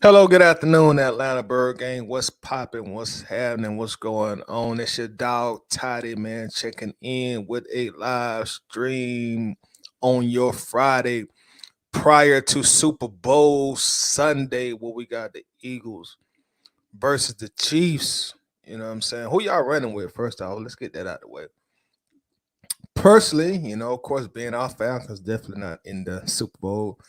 Hello, good afternoon, Atlanta Bird Gang. What's popping? What's happening? What's going on? It's your dog Toddy, man, checking in with a live stream on your Friday prior to Super Bowl Sunday, where we got the Eagles versus the Chiefs. You know what I'm saying? Who y'all running with? First off, let's get that out of the way. Personally, of course, being our Falcons definitely not in the Super Bowl.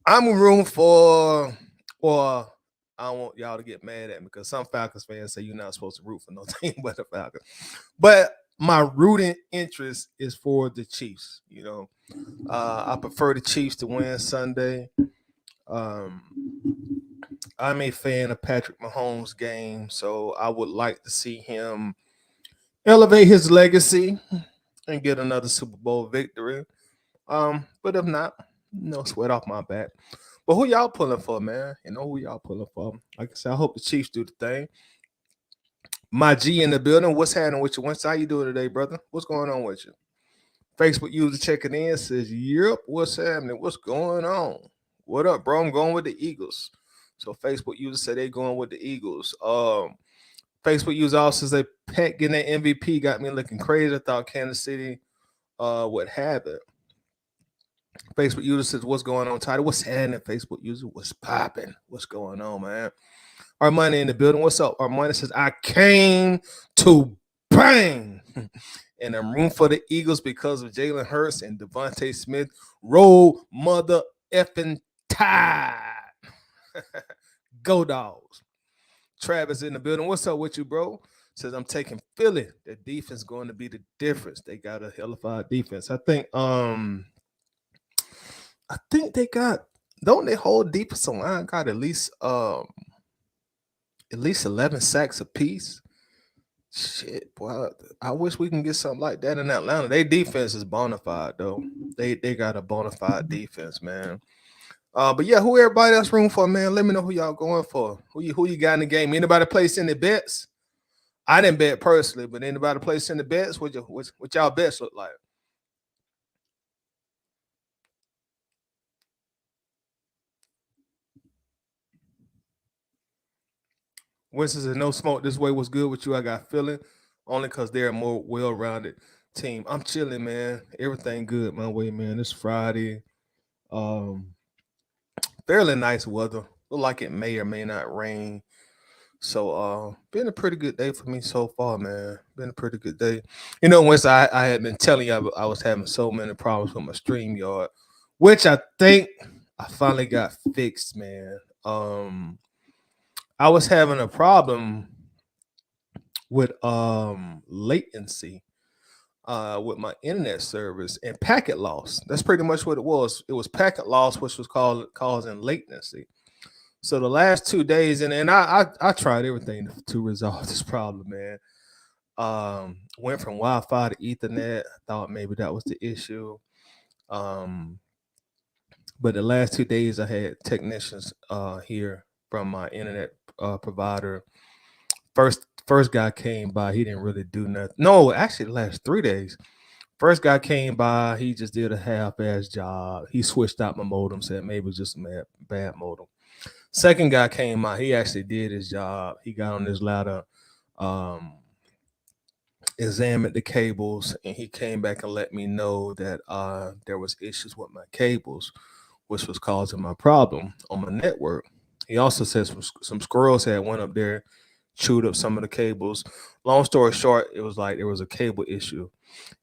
I'm rooting for, or I don't want y'all to get mad at me because some Falcons fans say you're not supposed to root for no team but the Falcons. But my rooting interest is for the Chiefs. I prefer the Chiefs to win Sunday. Um, I'm a fan of Patrick Mahomes' game, so I would like to see him elevate his legacy and get another Super Bowl victory. But if not, no sweat off my back. But who y'all pulling for, man? Who y'all pulling for? Like I said, I hope the Chiefs do the thing. My G in the building. What's happening with you? How you doing today, brother? What's going on with you? Facebook user checking in says, "Yep, what's happening? What's going on? What up, bro? I'm going with the Eagles." So Facebook user said they going with the Eagles. Facebook user also says Pat getting that MVP got me looking crazy. I thought Kansas City would have it. Facebook user says, "What's going on, Tyler? What's happening?" Facebook user, "What's popping? What's going on, man?" Armani in the building. What's up? Armani says, "I came to bang." And I'm room for the Eagles because of Jalen Hurts and Devontae Smith. Roll mother effing tide. Go Dogs. Travis in the building. What's up with you, bro? Says, "I'm taking Philly. The defense going to be the difference. They got a hellified defense. I think they got, don't they hold defensive line got at least 11 sacks apiece? Shit, boy. I wish we can get something like that in Atlanta. Their defense is bona fide though. They got a bona fide defense, man. But yeah, who everybody else room for, man? Let me know who y'all going for. Who you got in the game? Anybody place any bets? I didn't bet personally, but anybody place any bets? What y'all bets look like? Winston says, "No smoke this way. What's good with you? I got feeling only because they're a more well-rounded team. I'm chilling, man. Everything good my way, man. It's Friday. Um, Fairly nice weather. Look like it may or may not rain. So been a pretty good day for me so far, man. Been a pretty good day. Winston, I had been telling you I was having so many problems with my stream yard, which I think I finally got fixed, man. I was having a problem with latency with my internet service and packet loss. That's pretty much what it was. It was packet loss, which was causing latency. So the last 2 days, and I tried everything to resolve this problem, man. Went from Wi-Fi to Ethernet. I thought maybe that was the issue. But the last 2 days, I had technicians here from my internet provider. First guy came by. He didn't really do nothing. No, actually, the last 3 days. First guy came by. He just did a half-ass job. He switched out my modem. Said maybe it was just a bad modem. Second guy came out. He actually did his job. He got on this ladder, examined the cables, and he came back and let me know that there was issues with my cables, which was causing my problem on my network. He also said some squirrels had went up there, chewed up some of the cables. Long story short, it was like there was a cable issue.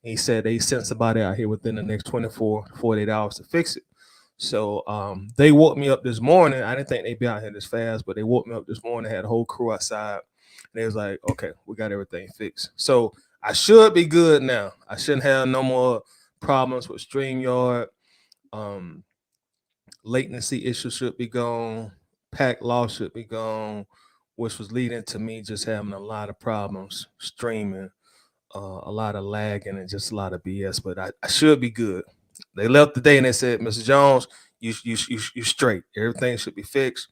He said they sent somebody out here within the next 24, 48 hours to fix it. So they woke me up this morning. I didn't think they'd be out here this fast, but they woke me up this morning, had a whole crew outside. And they was like, "Okay, we got everything fixed." So I should be good now. I shouldn't have no more problems with StreamYard. Um, Latency issues should be gone. Pack loss should be gone, which was leading to me just having a lot of problems streaming, a lot of lagging, and just a lot of BS. But I should be good. They left today and they said, "Mr. Jones, you straight. Everything should be fixed."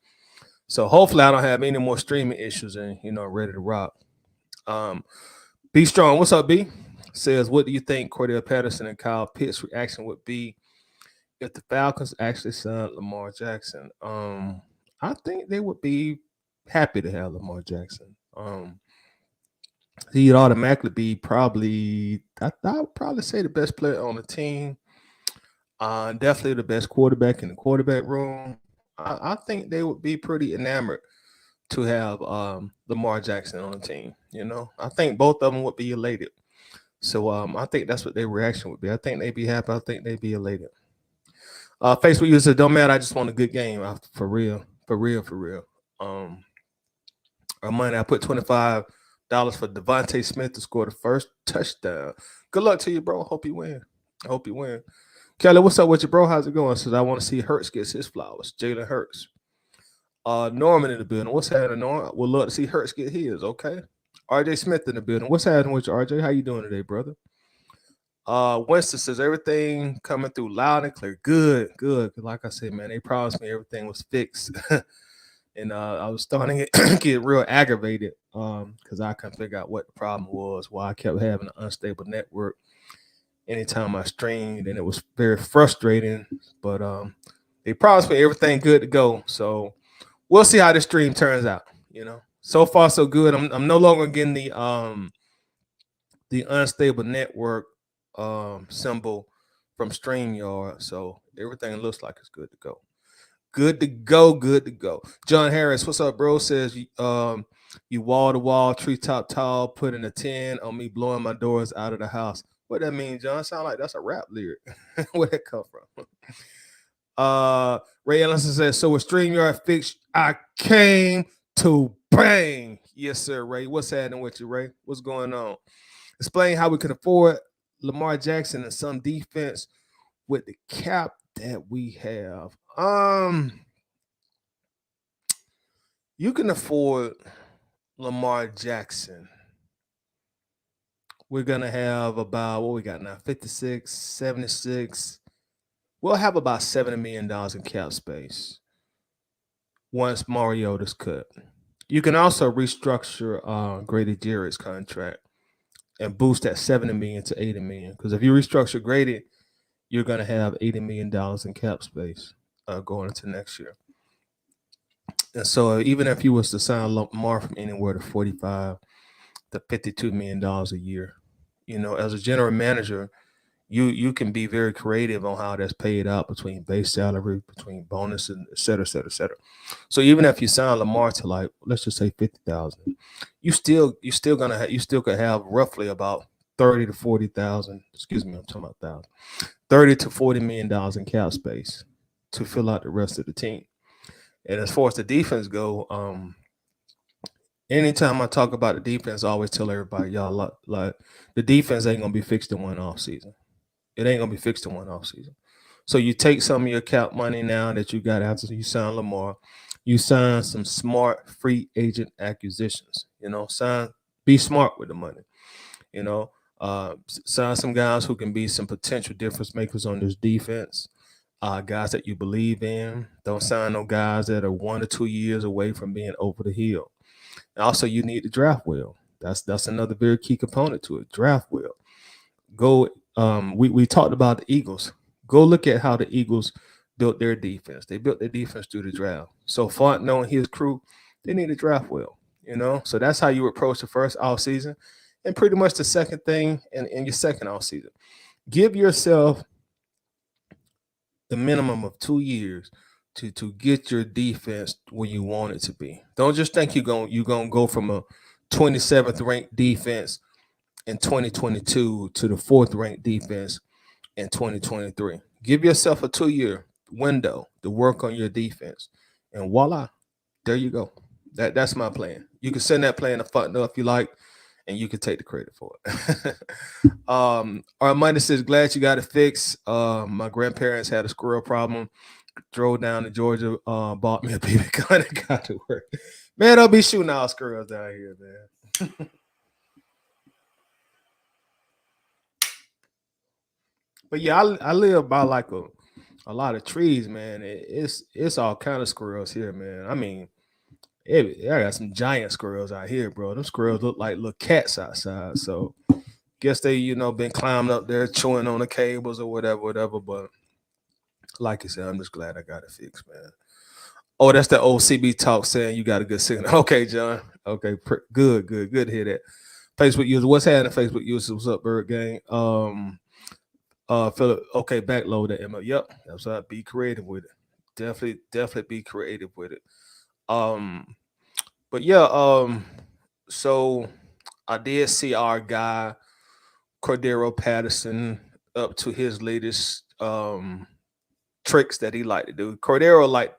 So hopefully I don't have any more streaming issues and ready to rock. Be strong. What's up, B? Says, "What do you think Cordarrelle Patterson and Kyle Pitts' reaction would be if the Falcons actually signed Lamar Jackson?" I think they would be happy to have Lamar Jackson. He'd automatically be probably I would probably say the best player on the team. Definitely the best quarterback in the quarterback room. I think they would be pretty enamored to have Lamar Jackson on the team. I think both of them would be elated. So I think that's what their reaction would be. I think they'd be happy. I think they'd be elated. Facebook user, don't matter. I just want a good game. For real, for real, for real. Money, I put $25 for Devontae Smith to score the first touchdown. Good luck to you, bro. Hope you win. I hope you win. Kelly, what's up with you, bro? How's it going? Says I want to see Hurts gets his flowers. Jalen Hurts. Norman in the building. What's happening, Norman? We'd love to see Hurts get his. Okay. RJ Smith in the building. What's happening with you, RJ? How you doing today, brother? Winston says everything coming through loud and clear. Good, good. Like I said, man, they promised me everything was fixed. And I was starting to get real aggravated because I couldn't figure out what the problem was, why I kept having an unstable network anytime I streamed, and it was very frustrating. But they promised me everything good to go. So we'll see how the stream turns out. So far so good. I'm no longer getting the unstable network symbol from StreamYard. So everything looks like it's good to go. Good to go, good to go. John Harris, what's up, bro? Says you wall to wall, treetop tall, putting a 10 on me blowing my doors out of the house. What that mean, John? Sound like that's a rap lyric. Where'd that come from? Ray Ellison says, so with StreamYard fixed, I came to bang. Yes, sir, Ray. What's happening with you, Ray? What's going on? Explain how we can afford Lamar Jackson and some defense with the cap that we have. You can afford Lamar Jackson. We're gonna have about what we got now, 56, 76. We'll have about $70 million in cap space once Mariota's cut. You can also restructure Grady Jarrett's contract and boost that 70 million to 80 million. Because if you restructure Grady, you're gonna have $80 million in cap space going into next year. And so even if you was to sign Lamar from anywhere to 45 to $52 million a year, as a general manager, you can be very creative on how that's paid out between base salary, between bonus, and et cetera, et cetera, et cetera. So even if you sign Lamar to like, let's just say 50,000, you still could have roughly about 30 to 40,000. Excuse me, I'm talking about thousand. 30 to 40 million dollars in cap space to fill out the rest of the team. And as far as the defense go, anytime I talk about the defense, I always tell everybody, y'all, like the defense ain't gonna be fixed in one off season. It ain't gonna be fixed in one off season. So you take some of your cap money now that you got after you sign Lamar, you sign some smart free agent acquisitions. Be smart with the money. Sign some guys who can be some potential difference makers on this defense. Guys that you believe in. Don't sign no guys that are 1 or 2 years away from being over the hill. And also, you need to draft well. That's another very key component to it. Draft well. Go. We talked about the Eagles. Go look at how the Eagles built their defense. They built their defense through the draft. So Fontenot and his crew, they need to draft well. So that's how you approach the first off season, and pretty much the second thing in your second off season. Give yourself the minimum of 2 years to get your defense where you want it to be. Don't just think you're gonna go from a 27th ranked defense in 2022 to the 4th ranked defense in 2023. Give yourself a 2-year window to work on your defense, and voila, there you go. That's my plan. You can send that plan to Fontenot if you like, and you can take the credit for it. Armando says, glad you got it fixed. My grandparents had a squirrel problem. Drove down to Georgia, bought me a BB gun and got to work. Man, don't be shooting all squirrels down here, man. But yeah, I live by like a lot of trees, man. It's all kind of squirrels here, man. I mean, I got some giant squirrels out here, bro. Them squirrels look like little cats outside. So guess they, been climbing up there, chewing on the cables or whatever. But like I said, I'm just glad I got it fixed, man. Oh, that's the old CB talk saying you got a good signal. Okay, John. Okay, good to hear that. Facebook user, what's happening? Facebook user, what's up, Bird Gang? Philip, okay, backload that ML. Yep, that's right. Be creative with it. Definitely be creative with it. Um, but yeah, so I did see our guy Cordarrelle Patterson up to his latest tricks that he like to do. Cordero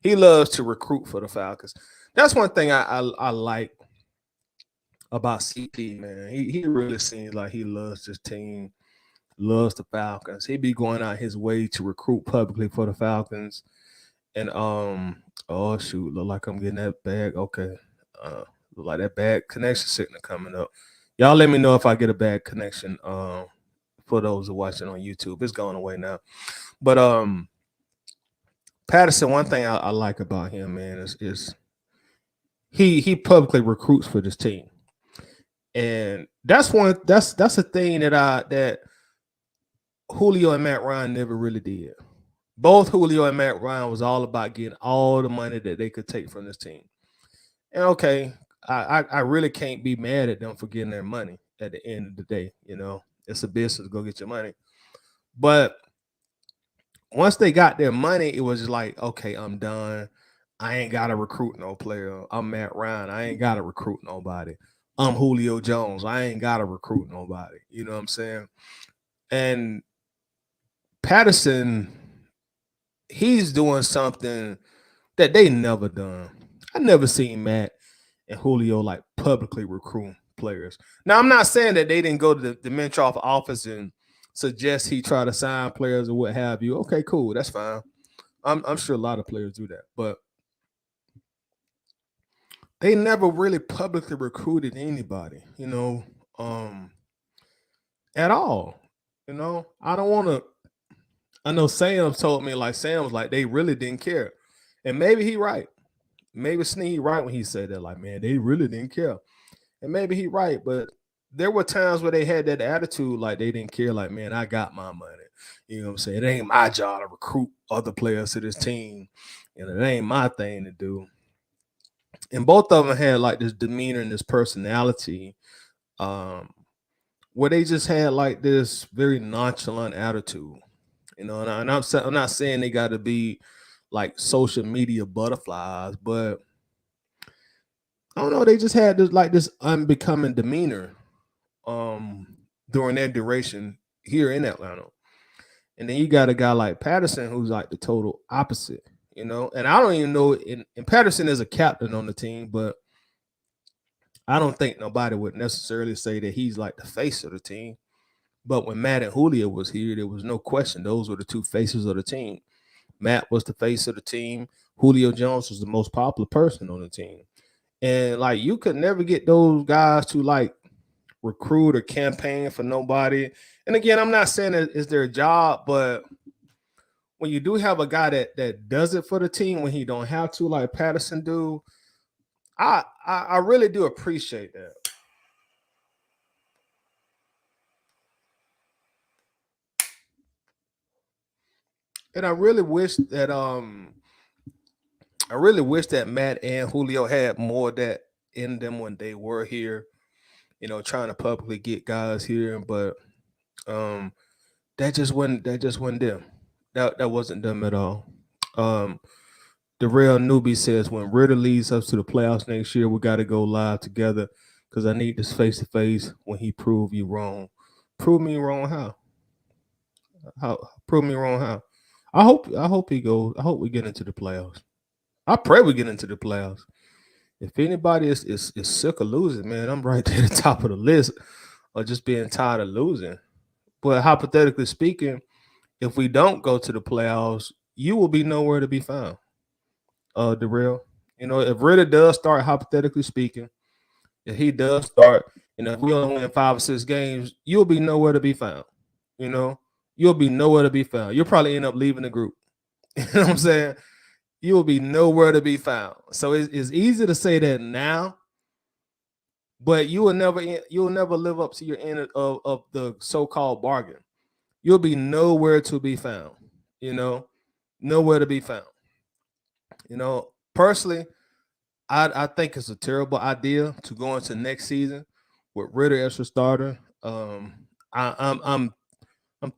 he loves to recruit for the Falcons. That's one thing I like about CP, man. He really seems like he loves this team, loves the Falcons. He be going out his way to recruit publicly for the Falcons. And oh shoot, look like I'm getting that bag. Okay. Look like that bad connection signal coming up. Y'all let me know if I get a bad connection. For those who watching on YouTube. It's going away now. But Patterson, one thing I like about him, man, is he publicly recruits for this team. And that's a thing that Julio and Matt Ryan never really did. Both Julio and Matt Ryan was all about getting all the money that they could take from this team. And okay, I really can't be mad at them for getting their money at the end of the day. You know, it's a business, go get your money. But once they got their money, it was just like, okay, I'm done. I ain't gotta recruit no player. I'm Matt Ryan. I ain't gotta recruit nobody. I'm Julio Jones. I ain't gotta recruit nobody. You know what I'm saying? And Patterson, he's doing something that they never done. I never seen Matt and Julio like publicly recruit players. Now I'm not saying that they didn't go to the Mintroff office and suggest he try to sign players or what have you. Okay, cool, that's fine. I'm sure a lot of players do that, but they never really publicly recruited anybody, um, at all. I don't want to. I know Sam told me like Sam was like they really didn't care, and maybe he right. Maybe Sneed right when he said that. Like, man, they really didn't care, and maybe he right. But there were times where they had that attitude, like they didn't care. Like, man, I got my money. You know what I'm saying? It ain't my job to recruit other players to this team, and it ain't my thing to do. And both of them had like this demeanor and this personality, um, where they just had like this very nonchalant attitude, I'm not saying they got to be like social media butterflies, but I don't know, they just had this unbecoming demeanor um during their duration here in Atlanta. And then you got a guy like Patterson who's like the total opposite, and I don't even know, and Patterson is a captain on the team, but I don't think nobody would necessarily say that he's like the face of the team. But when Matt and Julio was here, there was no question. Those were the two faces of the team. Matt was the face of the team. Julio Jones was the most popular person on the team. And like you could never get those guys to like recruit or campaign for nobody. And again, I'm not saying that it's their job, but when you do have a guy that does it for the team when he don't have to, like Patterson do, I really do appreciate that. And I really wish that Matt and Julio had more of that in them when they were here, trying to publicly get guys here, but um that just wasn't them. That wasn't them at all. Um the real newbie says when Ritter leads us to the playoffs next year, we gotta go live together because I need this face to face when he prove you wrong. Prove me wrong how? How prove me wrong how? I hope he goes. I hope we get into the playoffs. I pray we get into the playoffs. If anybody is sick of losing, man, I'm right there at the top of the list of just being tired of losing. But hypothetically speaking, if we don't go to the playoffs, you will be nowhere to be found. Darrell. If Ritter does start, hypothetically speaking, if he does start, if we only win 5 or 6 games, you'll be nowhere to be found. You know, you'll be nowhere to be found. You'll probably end up leaving the group. You know what I'm saying? You will be nowhere to be found. So it's easy to say that now, but you'll never live up to your end of the so-called bargain. You'll be nowhere to be found. You know, nowhere to be found. Personally, I think it's a terrible idea to go into next season with Ritter as a starter. I'm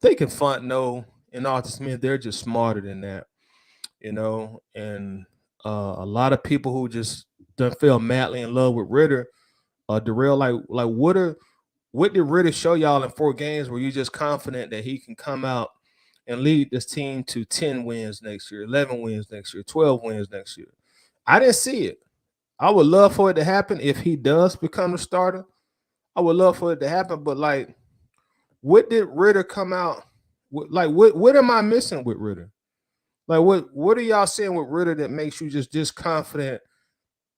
thinking Fontenot and Arthur Smith, they're just smarter than that, and a lot of people who just don't feel madly in love with Ritter, Darrell, like what did Ritter show y'all in 4 games where you just confident that he can come out and lead this team to 10 wins next year, 11 wins next year, 12 wins next year? I didn't see it. I would love for it to happen if he does become the starter. I would love for it to happen, but like, what did Ritter come out with? Like, what am I missing with Ritter? Like, what are y'all seeing with Ritter that makes you just confident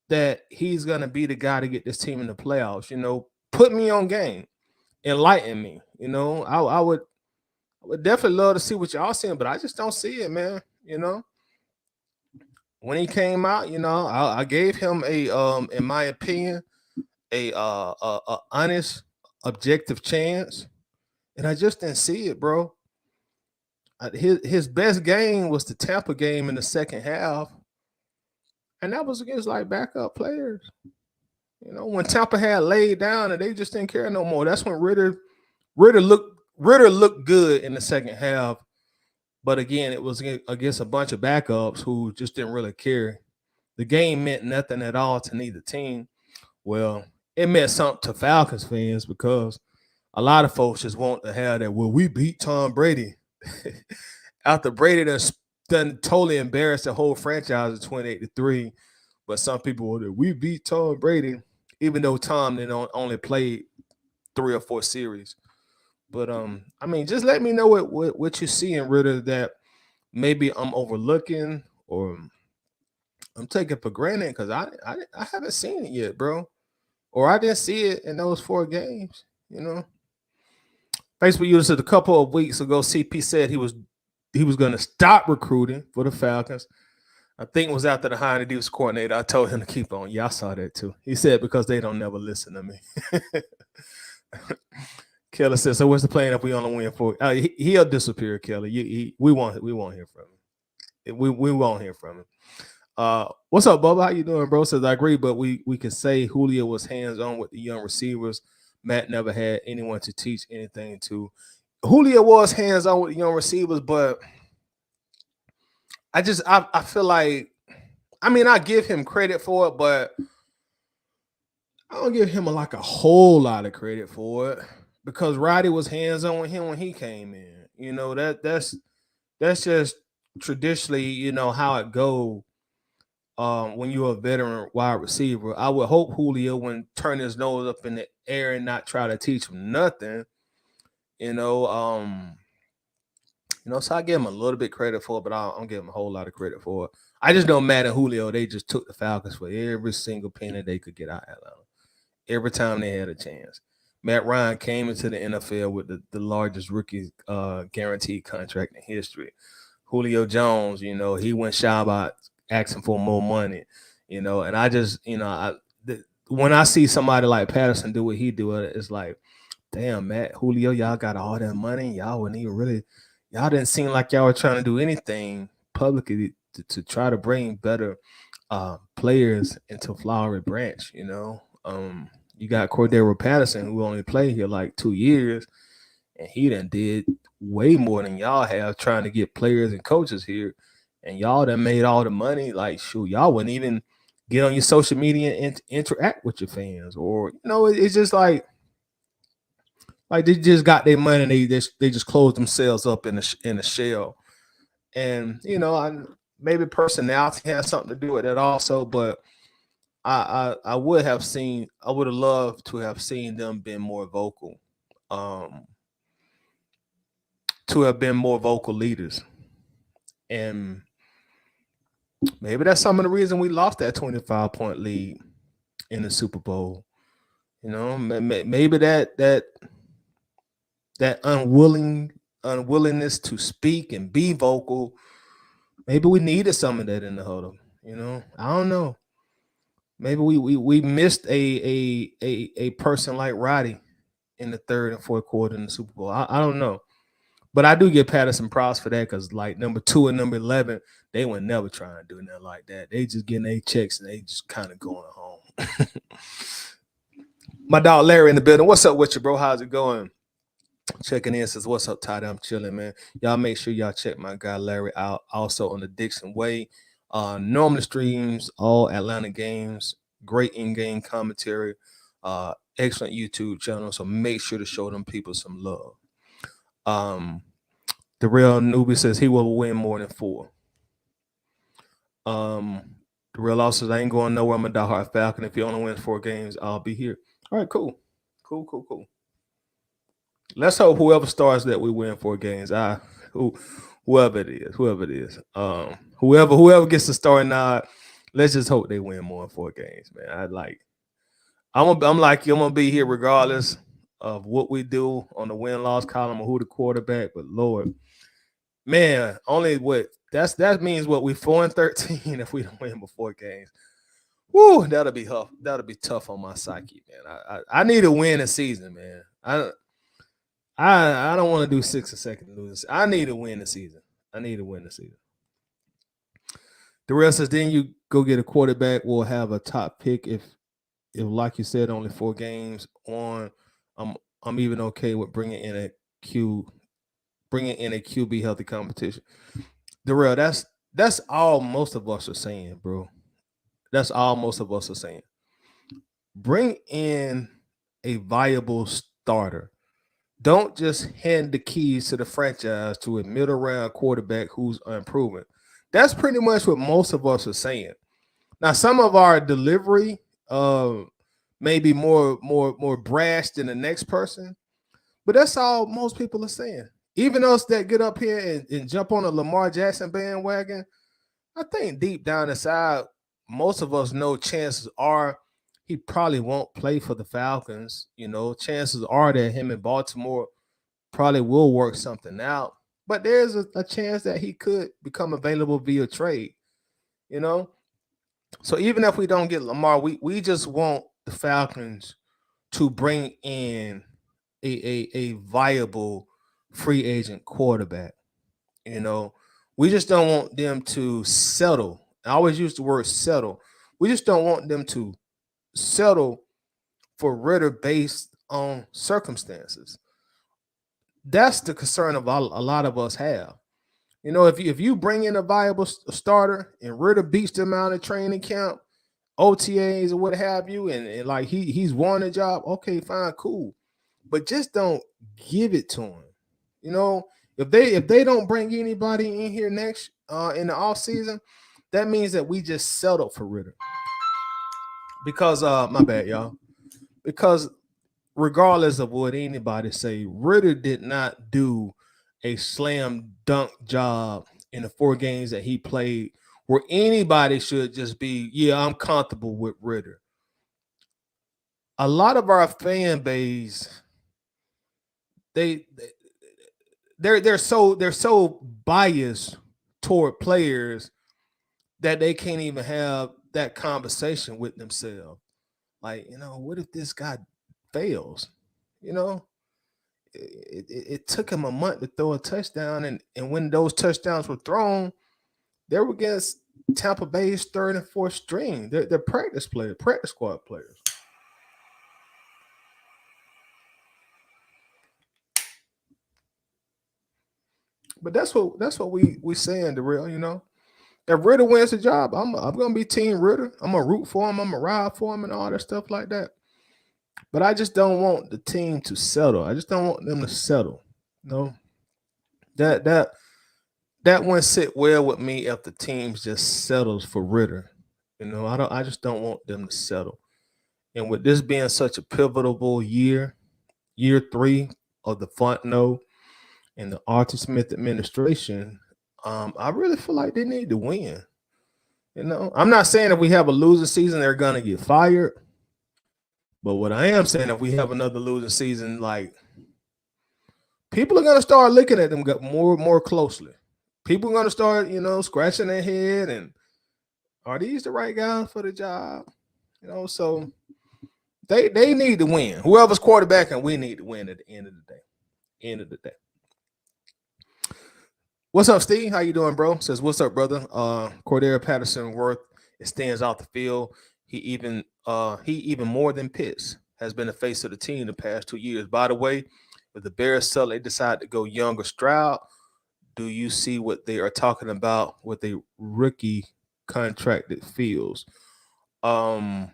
that he's gonna be the guy to get this team in the playoffs? Put me on game, enlighten me. I would definitely love to see what y'all seeing, but I just don't see it, man. When he came out, I gave him in my opinion, a honest, objective chance, and I just didn't see it, bro. His best game was the Tampa game in the second half, and that was against like backup players. When Tampa had laid down and they just didn't care no more. That's when Ritter looked good in the second half. But again, it was against a bunch of backups who just didn't really care. The game meant nothing at all to neither team. Well, it meant something to Falcons fans because a lot of folks just want to have that. Well, we beat Tom Brady after Brady done totally embarrassed the whole franchise at 28-3. But some people will that we beat Tom Brady, even though Tom only played 3 or 4 series. But I mean, just let me know what you see in Ritter that maybe I'm overlooking or I'm taking for granted because I haven't seen it yet, bro. Or I didn't see it in those 4 games. Facebook users a couple of weeks ago, CP said he was going to stop recruiting for the Falcons. I think it was after the hiring the defense coordinator. I told him to keep on. Yeah, I saw that too. He said because they don't never listen to me. Kelly said, "So what's the plan if we only win 4?" He'll disappear, Kelly. We won't hear from him. We won't hear from him. What's up, Bubba? How you doing, bro? Says I agree, but we can say Julio was hands on with the young receivers. Matt never had anyone to teach anything to. Julio was hands on with the young receivers, but I feel like, I mean, I give him credit for it, but I don't give him a whole lot of credit for it because Roddy was hands on with him when he came in. That's just traditionally, how it go. When you're a veteran wide receiver, I would hope Julio wouldn't turn his nose up in the air and not try to teach him nothing. So I give him a little bit credit for it, but I don't give him a whole lot of credit for it. I just know Matt and Julio, they just took the Falcons for every single penny they could get out of Atlanta. Every time they had a chance. Matt Ryan came into the NFL with the largest rookie guaranteed contract in history. Julio Jones, he went shy about asking for more money, and I just, when I see somebody like Patterson do what he do, it's like, damn, Matt, Julio, y'all got all that money. Y'all wouldn't even really, y'all didn't seem like y'all were trying to do anything publicly to try to bring better players into Flowery Branch, you got Cordarrelle Patterson, who only played here like 2 years, and he done did way more than y'all have trying to get players and coaches here. And y'all done made all the money. Like, shoot, y'all wouldn't even get on your social media and interact with your fans. Or, it's just like they just got their money and they just closed themselves up in a shell. And, maybe personality has something to do with it also, but I would have loved to have seen them been more vocal, to have been more vocal leaders. And maybe that's some of the reason we lost that 25-point lead in the Super Bowl. Maybe that unwillingness to speak and be vocal. Maybe we needed some of that in the huddle. I don't know. Maybe we missed a person like Roddy in the third and fourth quarter in the Super Bowl. I don't know. But I do give Patterson props for that because like number 2 and number 11, they would never try and do nothing like that. They just getting their checks and they just kind of going home. My dog Larry in the building. What's up with you, bro? How's it going? Checking in says, "What's up, Todd? I'm chilling, man. Y'all make sure y'all check my guy Larry out. Also on the Dixon Way. Normally streams all Atlanta games. Great in-game commentary. Excellent YouTube channel. So make sure to show them people some love. The real newbie says he will win more than 4. The real also says I ain't going nowhere. I'm a diehard Falcon. If he only wins 4 games, I'll be here. All right, cool. Let's hope whoever starts that we win 4 games. Whoever it is. Whoever gets the starting nod, let's just hope they win more than 4 games, man. I'm gonna be here regardless of what we do on the win-loss column or who the quarterback, but Lord, man, that means what we 4-13 if we don't win before games. Woo, that'll be tough. That'll be tough on my psyche, man. I need to win a season, man. I don't want to do 6 a second losing. I need to win the season. The rest says then you go get a quarterback. We'll have a top pick if like you said only 4 games on. I'm even okay with bringing in a QB healthy competition. Darrell, that's all most of us are saying, bro. That's all most of us are saying. Bring in a viable starter. Don't just hand the keys to the franchise to a middle round quarterback who's unproven. That's pretty much what most of us are saying. Now, some of our delivery may be more brash than the next person, but that's all most people are saying. Even us that get up here and jump on a Lamar Jackson bandwagon, I think deep down inside, most of us know chances are he probably won't play for the Falcons. You know, chances are that him in Baltimore probably will work something out. But there's a chance that he could become available via trade, you know? So even if we don't get Lamar, we just want the Falcons to bring in a viable free agent quarterback. You know, we just don't want them to settle. I always use the word settle. We just don't want them to settle for Ritter based on circumstances. That's the concern of a lot of us have. You know, if you bring in a viable starter and Ritter beats them out of training camp, OTAs or what have you, and like he's won a job, okay, fine, cool. But just don't give it to him. You know, if they don't bring anybody in here next in the off season, that means that we just settled for Ritter. Because my bad, y'all. Because regardless of what anybody say, Ritter did not do a slam dunk job in the 4 games that he played where anybody should just be, yeah, I'm comfortable with Ritter. A lot of our fan base, they're so biased toward players that they can't even have that conversation with themselves. Like, you know, what if this guy fails? You know, it took him a month to throw a touchdown, and when those touchdowns were thrown, they were against Tampa Bay's 3rd and 4th string. They're practice squad players. But that's what we saying, the real, you know. If Ritter wins the job, I'm gonna be Team Ritter. I'm gonna root for him. I'm gonna ride for him and all that stuff like that. But I just don't want the team to settle. I just don't want them to settle. No, that wouldn't sit well with me if the team just settles for Ritter. You know, I just don't want them to settle. And with this being such a pivotal year 3 of the Fontenot and the Arthur Smith administration, I really feel like they need to win. You know, I'm not saying if we have a losing season, they're gonna get fired. But what I am saying, if we have another losing season, like people are gonna start looking at them more closely. People are gonna start, you know, scratching their head and are these the right guys for the job? You know, so they need to win. Whoever's quarterback, and we need to win at the end of the day. What's up, Steve? How you doing, bro? Says, what's up, brother? Cordarrelle Patterson worth stands off the field. He even more than Pitts has been the face of the team the past 2 years. By the way, if the Bears sell, they decide to go younger Stroud. Do you see what they are talking about with a rookie contracted Fields? Um,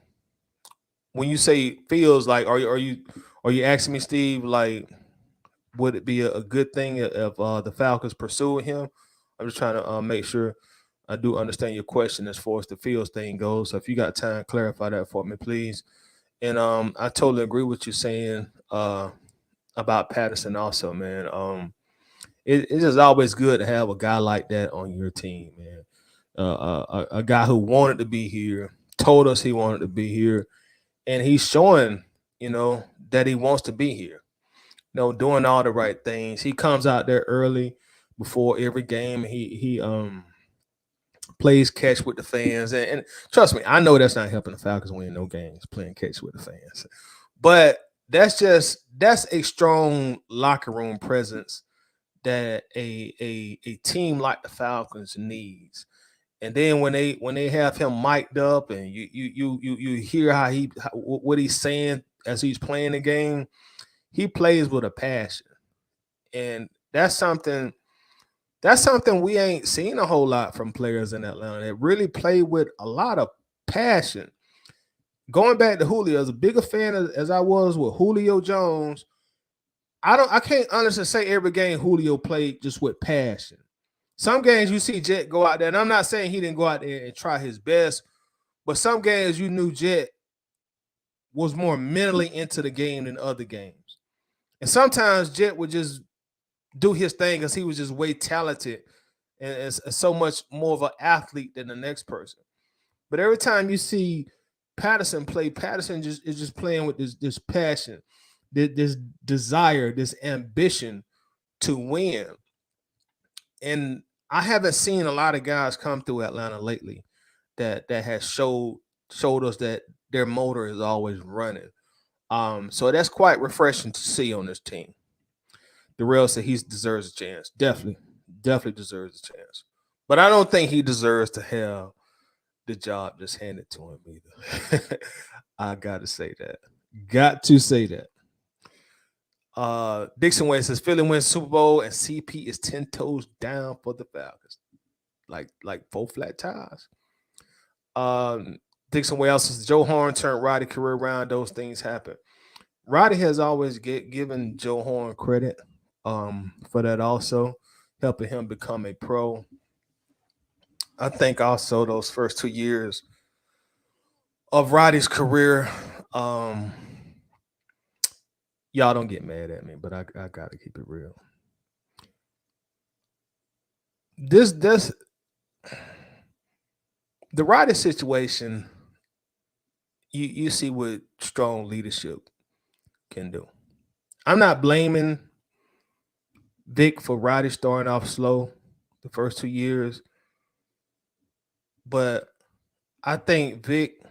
when you say Fields, like, are you asking me, Steve? Like, would it be a good thing if the Falcons pursuing him? I'm just trying to make sure I do understand your question as far as the Fields thing goes. So if you got time, clarify that for me, please. And I totally agree with you saying about Patterson also, man. It's just always good to have a guy like that on your team, man. A guy who wanted to be here, told us he wanted to be here, and he's showing, that he wants to be here. Doing all the right things. He comes out there early before every game. He plays catch with the fans, and trust me, I know that's not helping the Falcons win no games playing catch with the fans, but that's a strong locker room presence that a team like the Falcons needs. And then when they have him mic'd up and you hear what he's saying as he's playing the game, he plays with a passion, and that's something we ain't seen a whole lot from players in Atlanta that really play with a lot of passion. Going back to Julio, as a bigger fan as I was with Julio Jones, I can't honestly say every game Julio played just with passion. Some games you see Jet go out there, and I'm not saying he didn't go out there and try his best, but some games you knew Jet was more mentally into the game than other games. And sometimes Jet would just do his thing because he was just way talented and is so much more of an athlete than the next person. But every time you see Patterson play, Patterson just is just playing with this passion, this desire, this ambition to win. And I haven't seen a lot of guys come through Atlanta lately that has showed us that their motor is always running. So that's quite refreshing to see on this team. Darrell said he deserves a chance. Definitely deserves a chance. But I don't think he deserves to have the job just handed to him either. I got to say that. Got to say that. Dixon Way says Philly wins Super Bowl and CP is 10 toes down for the Falcons. Like four flat tires. Dixon Way also says Joe Horn turned Roddy career around. Those things happen. Roddy has always given Joe Horn credit for that also, helping him become a pro. I think also those first 2 years of Roddy's career, um, y'all don't get mad at me, but I gotta keep it real. This the Roddy situation, you see what strong leadership can do. I'm not blaming Vic for Roddy starting off slow the first 2 years, but I think Vic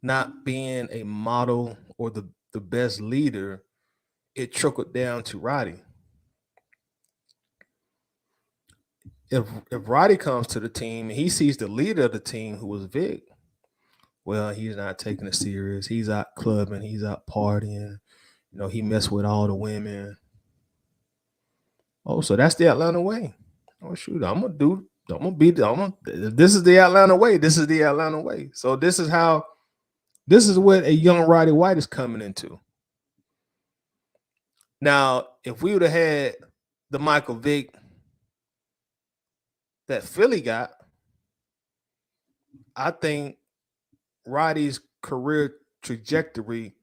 not being a model or the best leader, it trickled down to Roddy. If Roddy comes to the team and he sees the leader of the team who was Vic, well, he's not taking it serious. He's out clubbing, he's out partying. He messed with all the women. Oh, so that's the Atlanta way. Oh shoot, I'm gonna do. I'm gonna be. I'm gonna. This is the Atlanta way. This is the Atlanta way. So this is how. This is what a young Roddy White is coming into. Now, if we would have had the Michael Vick that Philly got, I think Roddy's career trajectory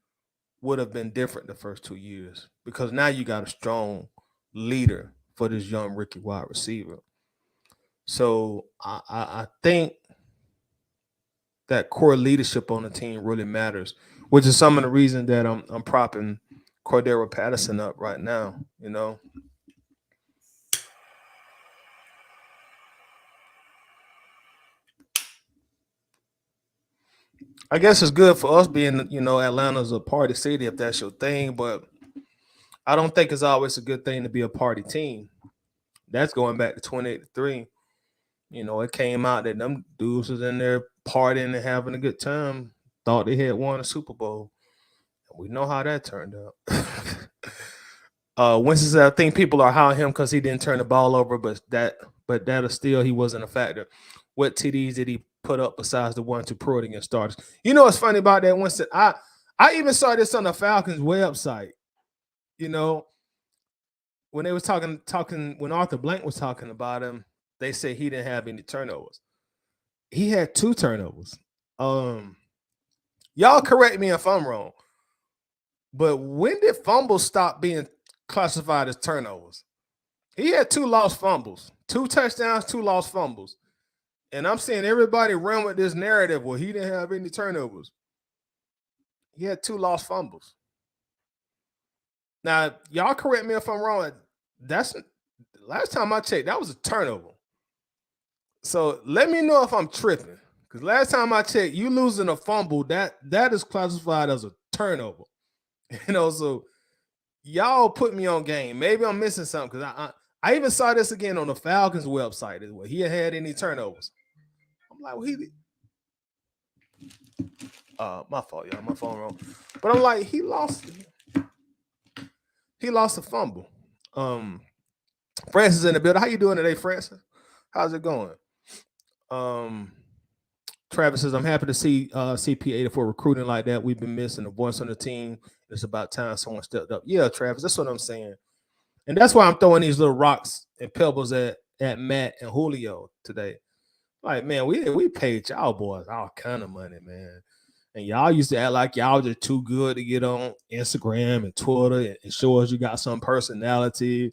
would have been different the first 2 years because now you got a strong leader for this young rookie wide receiver. So I think that core leadership on the team really matters, which is some of the reason that I'm propping Cordarrelle Patterson up right now. I guess it's good for us being, Atlanta's a party city if that's your thing, but I don't think it's always a good thing to be a party team That's going back to 2083. It came out that them dudes was in there partying and having a good time. Thought they had won a Super Bowl. We know how that turned out. Winston said, I think people are high on him because he didn't turn the ball over, but is still he wasn't a factor. What TDs did he put up besides the one to Pruitt against starters? You know what's funny about that, Winston? I even saw this on the Falcons website. When they was talking when Arthur Blank was talking about him, they said he didn't have any turnovers. He had 2 turnovers. Y'all correct me if I'm wrong, but when did fumbles stop being classified as turnovers? He had 2 lost fumbles, 2 touchdowns, 2 lost fumbles. And I'm seeing everybody run with this narrative. Well, he didn't have any turnovers. He had 2 lost fumbles. Now, y'all correct me if I'm wrong. That's last time I checked, that was a turnover. So let me know if I'm tripping. Because last time I checked, you losing a fumble, that is classified as a turnover. So y'all put me on game. Maybe I'm missing something because I even saw this again on the Falcons website as well. He had any turnovers. I'm like, well, my fault, y'all. My phone wrong. But I'm like, he lost a fumble. Francis in the building. How you doing today, Francis? How's it going? Travis says, I'm happy to see CP84 recruiting like that. We've been missing a voice on the team. It's about time someone stepped up. Yeah, Travis, that's what I'm saying. And that's why I'm throwing these little rocks and pebbles at Matt and Julio today. Like, man, we paid y'all boys all kind of money, man. And y'all used to act like y'all just too good to get on Instagram and Twitter and show us you got some personality.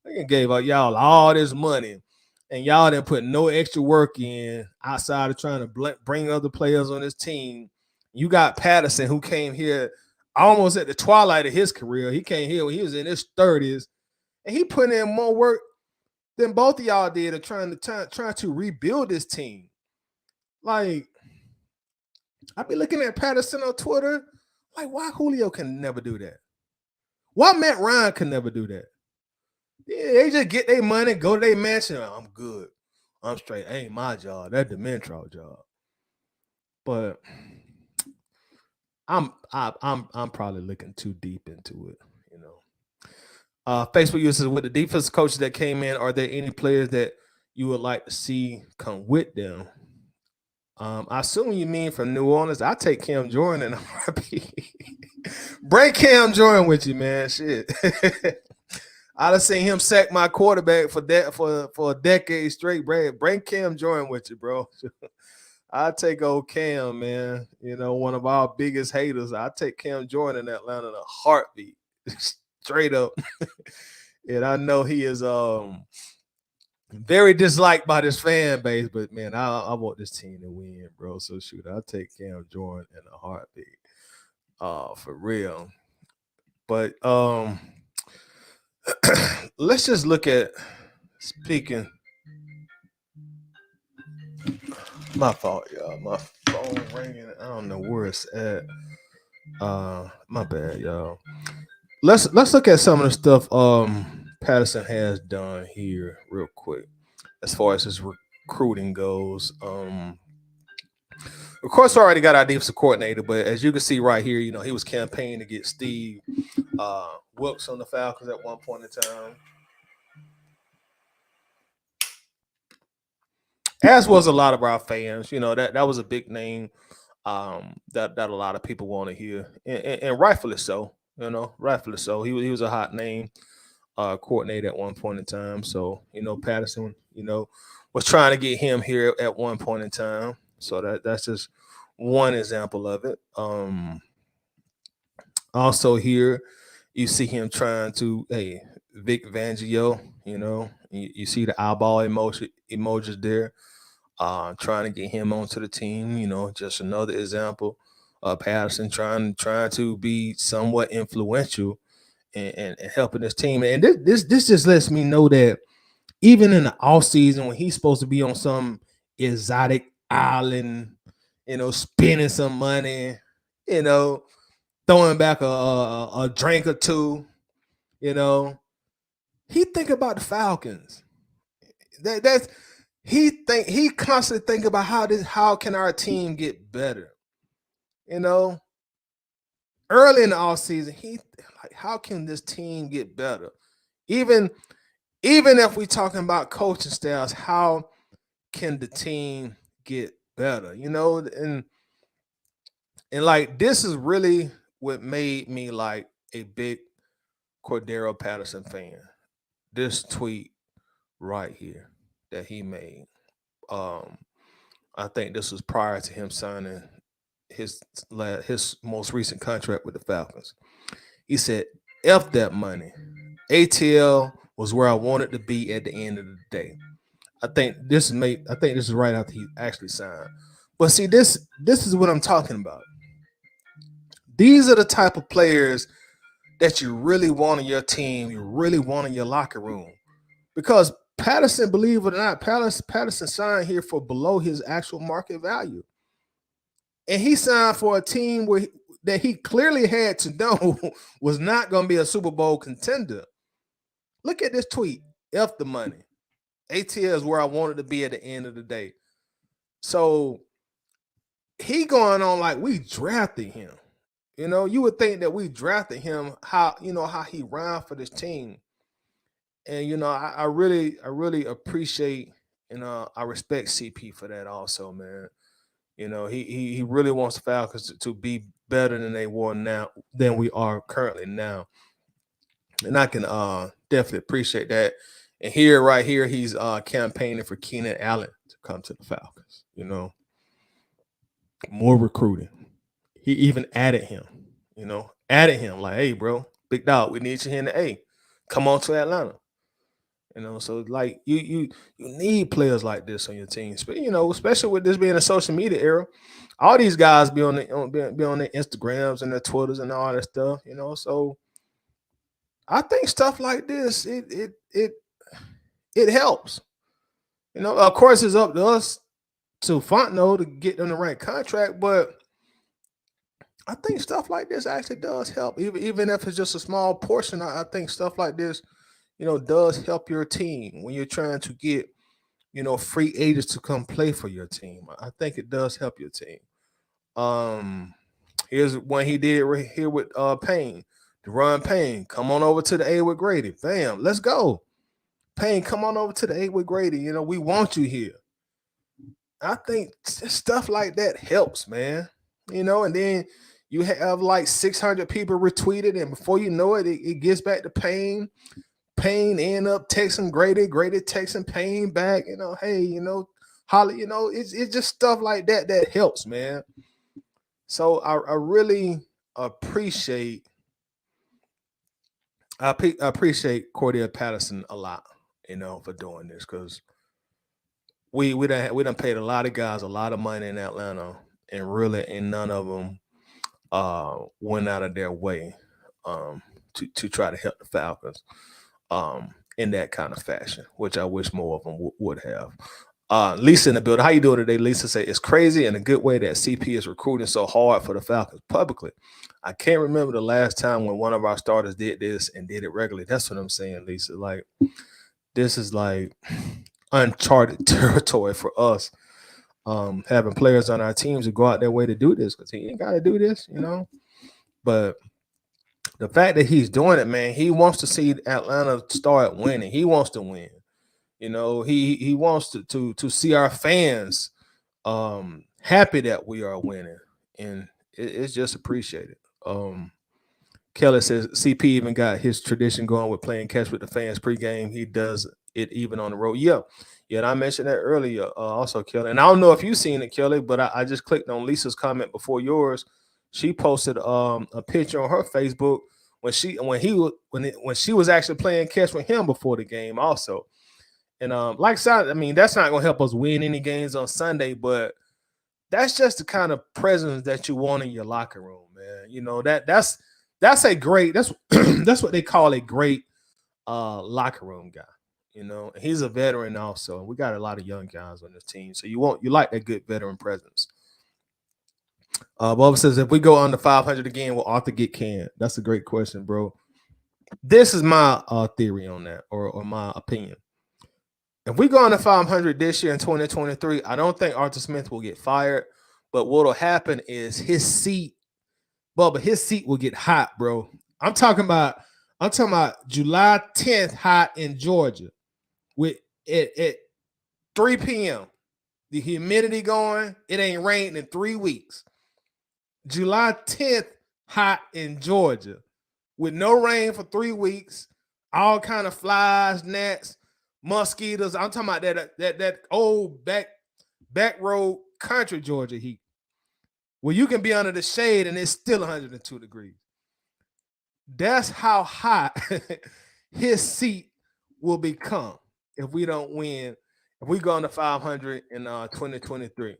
They gave up y'all all this money. And y'all didn't put no extra work in outside of trying to bring other players on this team. You got Patterson, who came here almost at the twilight of his career. He came here when he was in his 30s, and he put in more work than both of y'all did of trying to rebuild this team. Like, I be looking at Patterson on Twitter, like, why Julio can never do that? Why Matt Ryan can never do that? Yeah, they just get their money, go to their mansion. I'm good. I'm straight. Ain't my job. That's the Mentrol job. But I'm probably looking too deep into it, Facebook uses with the defensive coaches that came in. Are there any players that you would like to see come with them? I assume you mean from New Orleans. I take Cam Jordan and RP. Bring Cam Jordan with you, man. Shit. I'd have seen him sack my quarterback for a decade straight. Bring Cam Jordan with you, bro. I take old Cam, man. One of our biggest haters. I take Cam Jordan in Atlanta in a heartbeat, straight up. And I know he is very disliked by this fan base, but man, I want this team to win, bro. So shoot, I'll take Cam Jordan in a heartbeat. For real. But let's just look at speaking. My fault, y'all. My phone ringing. I don't know where it's at. My bad, y'all. Let's look at some of the stuff Patterson has done here real quick as far as his recruiting goes. Of course, we already got our defensive coordinator, but as you can see right here, he was campaigning to get Steve Wilkes on the Falcons at one point in time. As was a lot of our fans. That was a big name that a lot of people want to hear, and rightfully so. Rightfully so. He was a hot name coordinator at one point in time. So Patterson, was trying to get him here at one point in time. So that's just one example of it. Also here, you see him trying to, Vic Fangio. You see the eyeball emojis there. Trying to get him onto the team. Just another example of Patterson trying to be somewhat influential and helping this team. And this just lets me know that even in the off season when he's supposed to be on some exotic island, spending some money, throwing back a drink or two, he think about the Falcons. That's he constantly think about how can our team get better. You know, early in the off season, he like how can this team get better? Even even if we talking about coaching styles, how can the team get better? And like this is really what made me like a big Cordarrelle Patterson fan. This tweet right here that he made. Um, I think this was prior to him signing his his most recent contract with the Falcons. He said, "F that money. ATL was where I wanted to be at the end of the day." I think this is right after he actually signed. But see, this is what I'm talking about. These are the type of players that you really want in your team, you really want in your locker room. Because Patterson, believe it or not, Patterson signed here for below his actual market value. And he signed for a team that he clearly had to know was not going to be a Super Bowl contender. Look at this tweet. F the money. ATL is where I wanted to be at the end of the day. So he going on like we drafted him. You would think that we drafted him, how he ran for this team. And I really appreciate I respect CP for that also, man. He really wants the Falcons to be better than they were now than we are currently now. And I can definitely appreciate that. And here, right here, he's campaigning for Keenan Allen to come to the Falcons. More recruiting. He even added him. Added him like, hey, bro, big dog, we need you here in the A. Come on to Atlanta. So like you need players like this on your teams, but especially with this being a social media era, all these guys be on their Instagrams and their Twitters and all that stuff. So I think stuff like this it helps. Of course, it's up to us to Fontenot to get them the right contract, but I think stuff like this actually does help, even if it's just a small portion. I think stuff like this, does help your team when you're trying to get free agents to come play for your team. I think it does help your team. Um, Here's one he did right here with Payne. Deron Payne, come on over to the A with Grady. Bam, let's go. Payne, come on over to the A with Grady. We want you here. I think stuff like that helps, man. And then you have like 600 people retweeted, and before you know it, it gets back to Payne. Payne end up texting Grady, Grady texting Payne back, hey, Holly, it's just stuff like that helps, man. So I really appreciate I appreciate Cordarrelle Patterson a lot, for doing this because we done paid a lot of guys a lot of money in Atlanta, and none of them went out of their way to try to help the Falcons in that kind of fashion, which I wish more of them would have. Lisa in the building. How you doing today? Lisa say it's crazy in a good way that CP is recruiting so hard for the Falcons publicly. I can't remember the last time when one of our starters did this and did it regularly. That's what I'm saying, Lisa. Like this is like uncharted territory for us. Having players on our teams to go out their way to do this because he ain't got to do this, But the fact that he's doing it, man, he wants to see Atlanta start winning. He wants to win. He wants to see our fans happy that we are winning, and it's just appreciated. Kelly says CP even got his tradition going with playing catch with the fans pregame. He does it even on the road. Yeah. And I mentioned that earlier, also, Kelly. And I don't know if you've seen it, Kelly, but I just clicked on Lisa's comment before yours. She posted a picture on her Facebook when she was actually playing catch with him before the game, also. And like I mean, that's not gonna help us win any games on Sunday, but that's just the kind of presence that you want in your locker room, man. That's a great that's that's what they call a great locker room guy. He's a veteran also. We got a lot of young guys on this team, so you like that good veteran presence. Bob says if we go under 500 again, will Arthur get canned? That's a great question, bro. This is my theory on that, or my opinion. If we go on to 500 this year in 2023, I don't think Arthur Smith will get fired. But what'll happen is his seat will get hot, bro. I'm talking about, July 10th hot in Georgia with at 3 p.m. The humidity going, it ain't rained in 3 weeks. July 10th hot in Georgia with no rain for 3 weeks, all kind of flies, gnats, mosquitoes. I'm talking about that old back road country Georgia heat, where you can be under the shade and it's still 102 degrees. That's how hot his seat will become if we don't win. If we go on to 500 in 2023,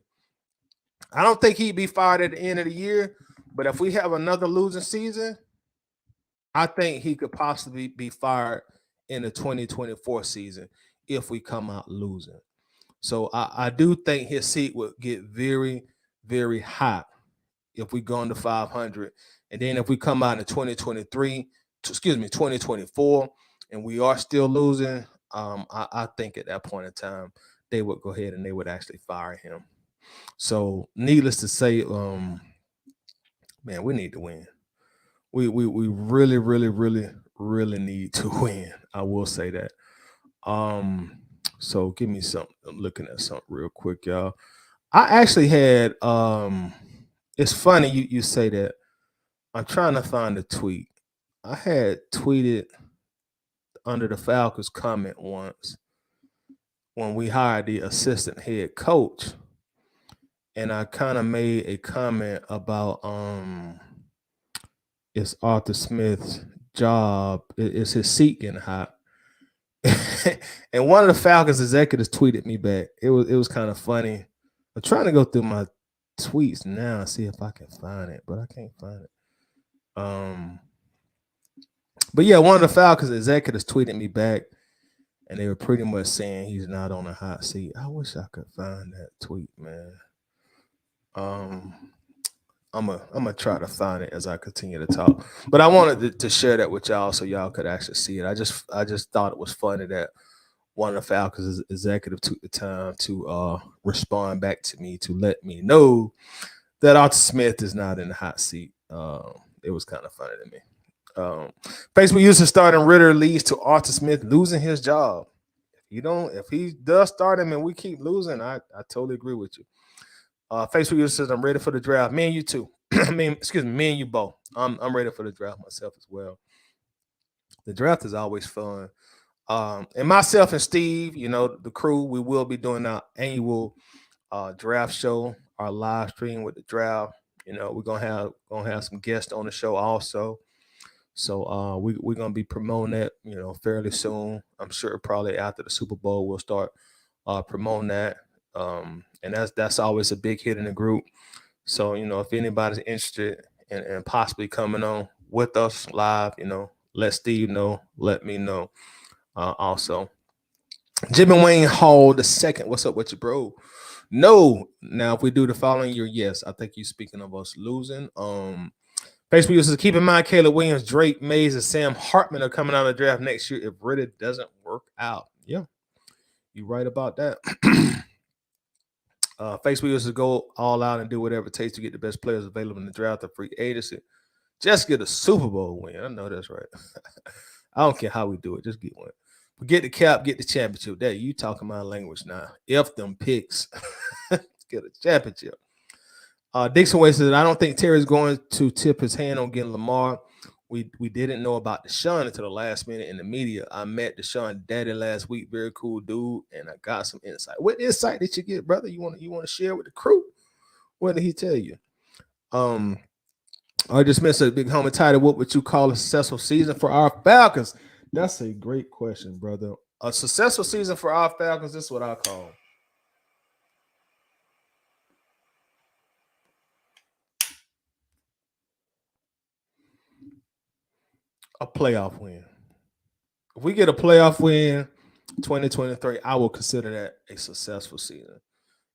I don't think he'd be fired at the end of the year. But if we have another losing season, I think he could possibly be fired in the 2024 season if we come out losing. So I do think his seat would get very, very hot if we go into 500. And then if we come out in 2024, and we are still losing, I think at that point in time, they would go ahead and they would actually fire him. So needless to say, man, we need to win. We really, really, really, really need to win. I will say that. So give me something. I'm looking at something real quick, y'all. I actually had it's funny you say that. I'm trying to find a tweet. I had tweeted under the Falcons comment once when we hired the assistant head coach. And I kind of made a comment about it's Arthur Smith's job, is his seat getting hot. And one of the Falcons executives tweeted me back. It was kind of funny. I'm trying to go through my tweets now and see if I can find it, but I can't find it. But yeah, one of the Falcons executives tweeted me back, and they were pretty much saying he's not on a hot seat. I wish I could find that tweet, man. I'm gonna try to find it as I continue to talk. But I wanted to share that with y'all so y'all could actually see it. I just thought it was funny that one of the Falcons executive took the time to respond back to me to let me know that Arthur Smith is not in the hot seat. It was kind of funny to me. Facebook user starting Ritter leads to Arthur Smith losing his job. If he does start him and we keep losing, I totally agree with you. Facebook user says I'm ready for the draft. Me and you too. Me and you both. I'm ready for the draft myself as well. The draft is always fun. And myself and Steve, the crew, we will be doing our annual draft show, our live stream with the draft. We're gonna have some guests on the show also. So we're gonna be promoting that, fairly soon. I'm sure probably after the Super Bowl we'll start promoting that. And that's always a big hit in the group. So if anybody's interested in possibly coming on with us live, let Steve know, let me know. Also, Jim and Wayne Hall the second. What's up with you, bro? No. Now, if we do the following year, yes, I think you're speaking of us losing. Facebook users, keep in mind Caleb Williams, Drake Mays, and Sam Hartman are coming out of the draft next year if Ritter doesn't work out. Yeah, you're right about that. Facebook users go all out and do whatever it takes to get the best players available in the draft or free agency. Just get a Super Bowl win. I know that's right. I don't care how we do it. Just get one. Get the cap, get the championship. That you talking my language now. F them picks. Get a championship. Dixon Way says, I don't think Terry's going to tip his hand on getting Lamar. We didn't know about Deshaun until the last minute in the media. I met Deshaun daddy last week. Very cool dude, and I got some insight. What insight did you get, brother? You want to share with the crew? What did he tell you? I just missed a big homie title. What would you call a successful season for our Falcons? That's a great question, brother. A successful season for our Falcons, this is what I call a playoff win. If we get a playoff win 2023, I will consider that a successful season.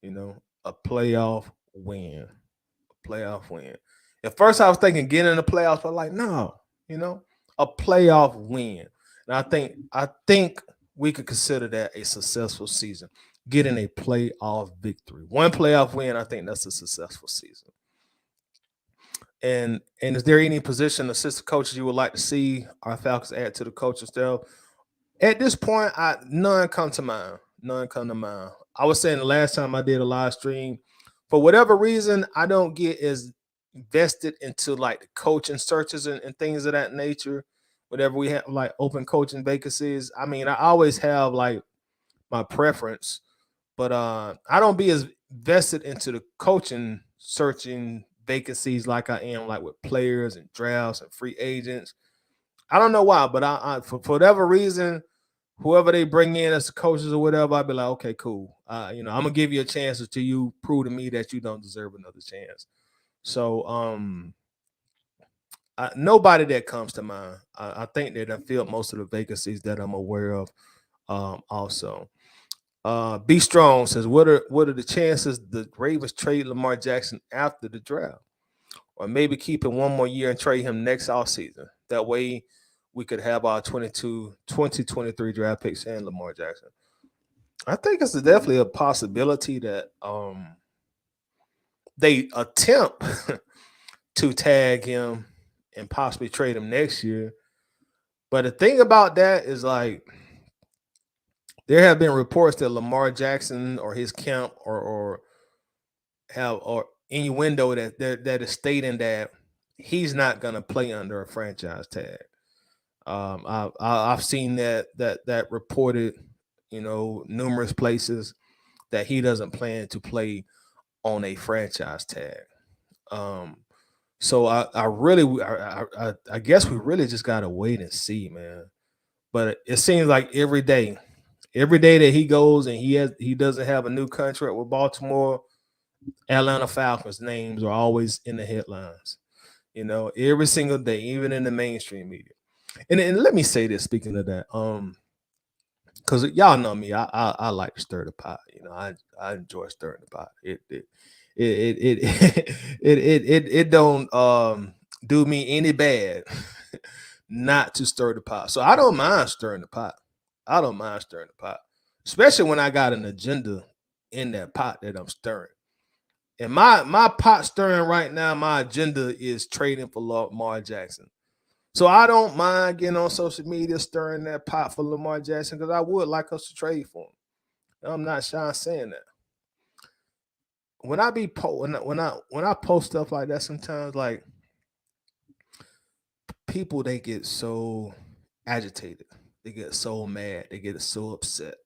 A playoff win. A playoff win. At first, I was thinking getting in the playoffs, but like, no, a playoff win. And I think we could consider that a successful season. Getting a playoff victory, one playoff win, I think that's a successful season. And is there any position assistant coaches you would like to see our Falcons add to the coaching staff? At this point, none come to mind. None come to mind. I was saying the last time I did a live stream, for whatever reason, I don't get as invested into like the coaching searches and things of that nature. Whenever we have like open coaching vacancies, I mean, I always have like my preference, but I don't be as vested into the coaching searching vacancies like I am like with players and drafts and free agents. I don't know why, but for whatever reason, whoever they bring in as the coaches or whatever, I'd be like, okay, cool. I'm gonna give you a chance until you prove to me that you don't deserve another chance. So, nobody that comes to mind. I think that I filled most of the vacancies that I'm aware of. Also, Be Strong says, what are the chances the Ravens trade Lamar Jackson after the draft, or maybe keep him one more year and trade him next offseason? That way, we could have our 2023 draft picks and Lamar Jackson. I think it's definitely a possibility that they attempt to tag him and possibly trade him next year. But the thing about that is like there have been reports that Lamar Jackson or his camp or have or innuendo that is stating that he's not gonna play under a franchise tag. I've seen that reported, numerous places that he doesn't plan to play on a franchise tag. Um, so I really I guess we really just gotta wait and see, man. But it seems like every day that he goes and he doesn't have a new contract with Baltimore, Atlanta Falcons names are always in the headlines. Every single day, even in the mainstream media. And let me say this, speaking of that, because y'all know me, I like to stir the pot. I enjoy stirring the pot. It it don't do me any bad not to stir the pot. So I don't mind stirring the pot. I don't mind stirring the pot, especially when I got an agenda in that pot that I'm stirring. And my pot stirring right now, my agenda is trading for Lamar Jackson. So I don't mind getting on social media stirring that pot for Lamar Jackson because I would like us to trade for him. I'm not shy saying that. When I be when I post stuff like that, sometimes like people they get so agitated, they get so mad, they get so upset.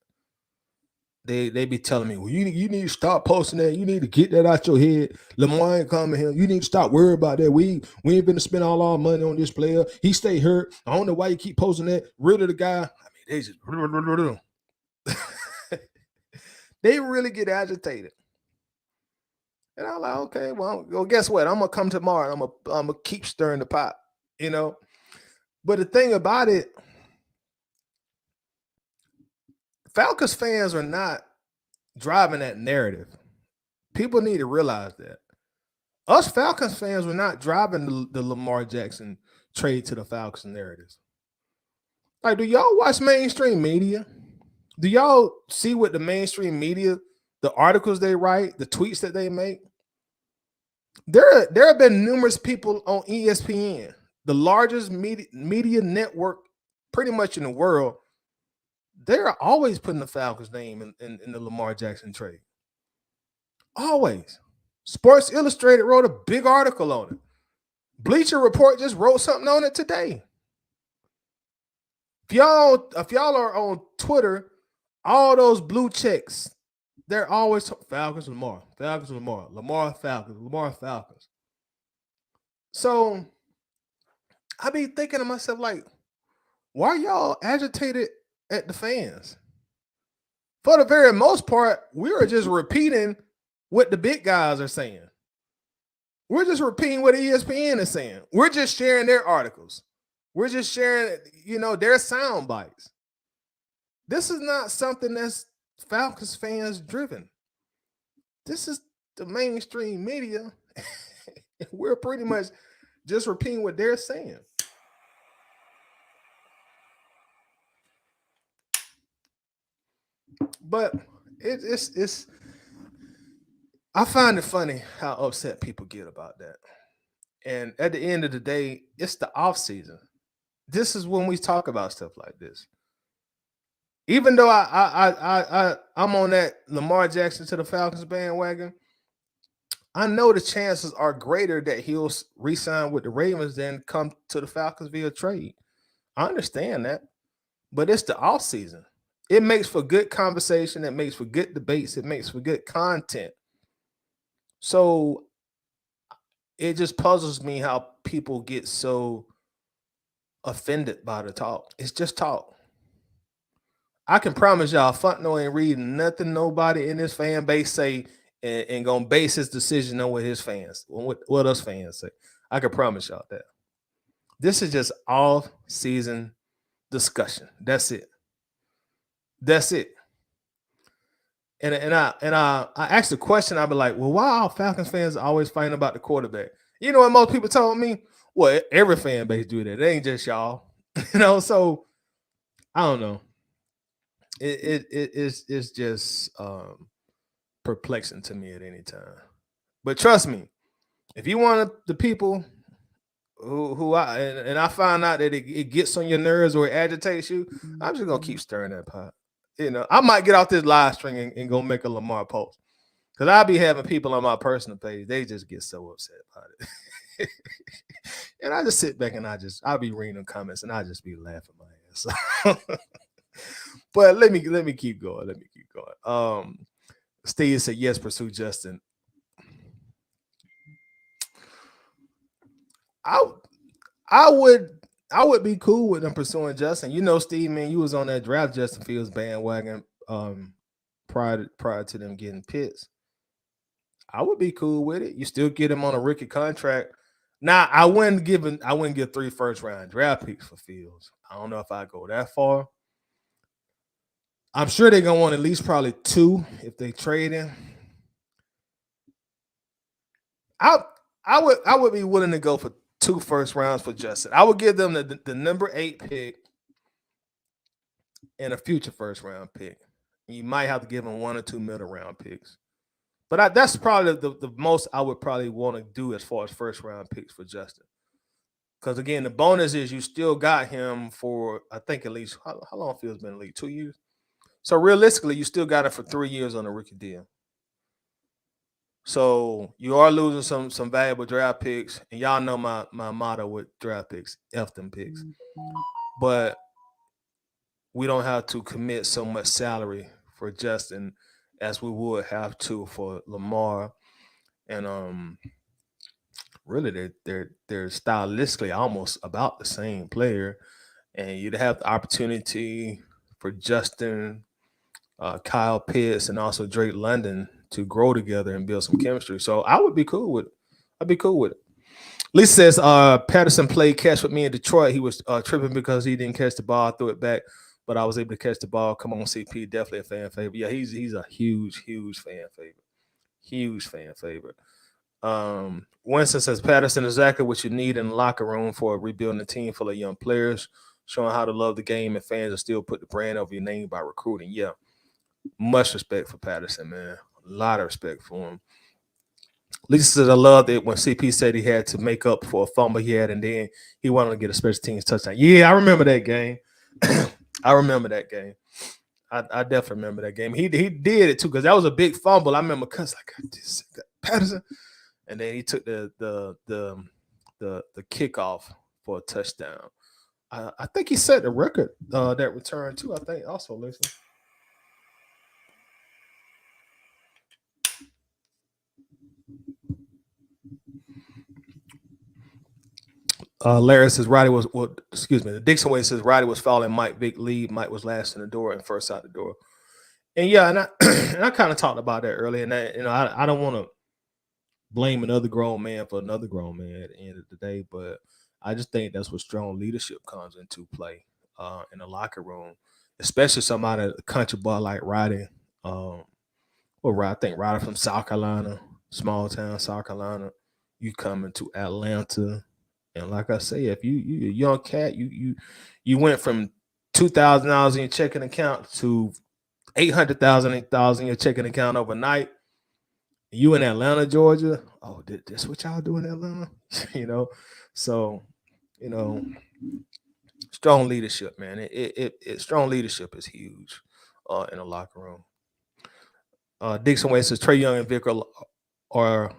They be telling me, well, you need to stop posting that. You need to get that out your head. Lamar ain't coming here. You need to stop worrying about that. We ain't gonna spend all our money on this player. He stay hurt. I don't know why you keep posting that. Rid of the guy. I mean, they just they really get agitated. And I'm like, okay, well, guess what? I'm gonna come tomorrow. And I'm gonna keep stirring the pot, you know. But the thing about it, Falcons fans are not driving that narrative. People need to realize that. Us Falcons fans were not driving the Lamar Jackson trade to the Falcons narratives. Like, do y'all watch mainstream media? Do y'all see what the mainstream media, the articles they write, the tweets that they make? There have been numerous people on ESPN, the largest media network pretty much in the world. They're always putting the Falcons name in the Lamar Jackson trade. Always. Sports Illustrated wrote a big article on it. Bleacher Report just wrote something on it today. If y'all are on Twitter, all those blue checks, they're always Falcons Lamar, Falcons Lamar, Lamar Falcons, Lamar Falcons. So I be thinking to myself, like, why are y'all agitated at the fans? For the very most part, we are just repeating what the big guys are saying. We're just repeating what ESPN is saying. We're just sharing their articles. We're just sharing, their sound bites. This is not something that's Falcons fans driven. This is the mainstream media. We're pretty much just repeating what they're saying. But it's I find it funny how upset people get about that. And at the end of the day, it's the off season. This is when we talk about stuff like this. Even though I'm on that Lamar Jackson to the Falcons bandwagon, I know the chances are greater that he'll re-sign with the Ravens than come to the Falcons via trade. I understand that, but it's the off season. It makes for good conversation. It makes for good debates. It makes for good content. So it just puzzles me how people get so offended by the talk. It's just talk. I can promise y'all, Fontenot ain't reading nothing nobody in this fan base say and gonna base his decision on what his fans, what us fans say. I can promise y'all that. This is just all season discussion. That's it. That's it. And I asked the question. I'd be like, well, why are Falcons fans always fighting about the quarterback? You know what most people told me? Well, every fan base do that. It ain't just y'all. So I don't know. It's just perplexing to me at any time. But trust me, if you want the people who I find out that it gets on your nerves or it agitates you, I'm just gonna keep stirring that pot. I might get off this live stream and go make a Lamar post. Because I'll be having people on my personal page, they just get so upset about it. And I just sit back and I'll be reading the comments and I just be laughing my ass off. But let me keep going. Let me keep going. Steve said yes, pursue Justin. I I would be cool with them pursuing Justin. Steve, man, you was on that draft Justin Fields bandwagon prior to them getting Pitts. I would be cool with it. You still get him on a rookie contract. Now, I wouldn't give 3 first-round draft picks for Fields. I don't know if I go that far. I'm sure they're gonna want at least probably 2 if they trade him. I would be willing to go for 2 first rounds for Justin. I would give them the number 8 pick and a future first round pick. You might have to give them 1 or 2 middle round picks. But that's probably the most I would probably want to do as far as first round picks for Justin. Because again, the bonus is you still got him for, I think, at least how long Fields been in the league? 2 years. So realistically, you still got it for 3 years on a rookie deal. So you are losing some valuable draft picks, and y'all know my motto with draft picks: F them picks. But we don't have to commit so much salary for Justin as we would have to for Lamar, and really they're stylistically almost about the same player, and you'd have the opportunity for Justin, Kyle Pitts, and also Drake London to grow together and build some chemistry. So I would be cool with it. I'd be cool with it. Lisa says Patterson played catch with me in Detroit. He was tripping because he didn't catch the ball, threw it back, but I was able to catch the ball. Come on, CP, definitely a fan favorite. Yeah, he's a huge fan favorite. Huge fan favorite. Winston says Patterson is exactly what you need in the locker room for a rebuilding a team full of young players, showing how to love the game and fans will still put the brand over your name by recruiting. Yeah, much respect for Patterson, man. A lot of respect for him. Lisa says, I loved it when CP said he had to make up for a fumble he had, and then he wanted to get a special teams touchdown. Yeah, I remember that game. I remember that game. I definitely remember that game. He did it too because that was a big fumble. I remember because like this Patterson, and then he took the kickoff for a touchdown. I think he set the record that return too. I think also, Lisa. Larry says Roddy was excuse me. The Dixon Way says Roddy was following Mike Vick lead. Mike was last in the door and first out the door. And yeah, and I and I kind of talked about that earlier. And I don't want to blame another grown man for another grown man at the end of the day, but I just think that's what strong leadership comes into play in the locker room, especially somebody a country boy like Roddy. I think Roddy from South Carolina, small town South Carolina. You coming to Atlanta. And like I say, if you a young cat, you went from $2,000 in your checking account to $800,000 in your checking account overnight. You in Atlanta, Georgia. Oh, this what y'all do in Atlanta? you know, so you know, strong leadership, man. Strong leadership is huge in the locker room. Dixon Way says Trey Young and Vic are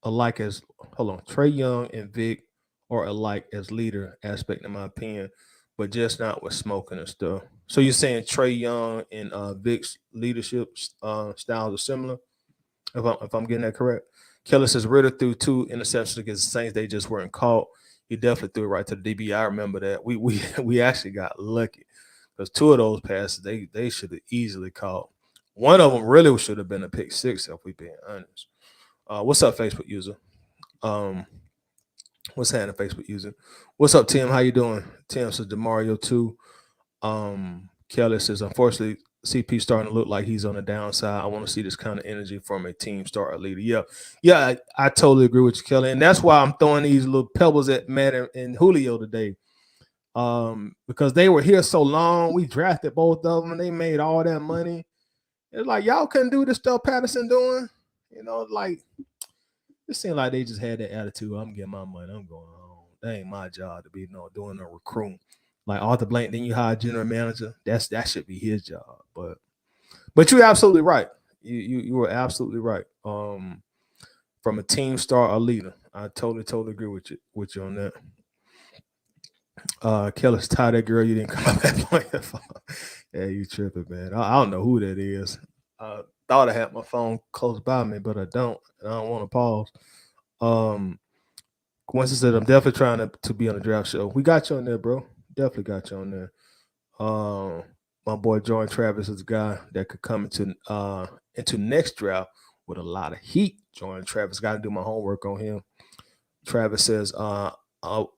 alike as hold on. Trey Young and Vic are alike as leader aspect, in my opinion, but just not with smoking and stuff. So you're saying Trey Young and Vic's leadership styles are similar? If I'm getting that correct. Keller says Ritter threw 2 interceptions against the Saints. They just weren't caught. He definitely threw it right to the DB. I remember that. We actually got lucky because 2 of those passes they should have easily caught. One of them really should have been a pick six if we being honest. What's up, Facebook user? What's happening, Facebook user? What's up, Tim? How you doing? Tim says Demario too. Kelly says, unfortunately, CP starting to look like he's on the downside. I want to see this kind of energy from a team starter leader. Yeah, I totally agree with you, Kelly, and that's why I'm throwing these little pebbles at Matt and Julio today. Because they were here so long, we drafted both of them, and they made all that money. It's like y'all couldn't do the stuff Patterson doing, like it seemed like they just had that attitude. I'm getting my money. I'm going home. That ain't my job to be doing a recruit. Like Arthur Blank, then you hire general manager. That should be his job. But you're absolutely right. You were absolutely right. From a team star or leader, I totally agree with you on that. Kelly's tired that girl you didn't come up that point. Yeah, you tripping, man. I don't know who that is. I thought I had my phone close by me, but I don't. And I don't want to pause. Quincy said, I'm definitely trying to be on the draft show. We got you on there, bro. Definitely got you on there. My boy Jordan Travis is a guy that could come into next draft with a lot of heat. Jordan Travis, got to do my homework on him. Travis says, I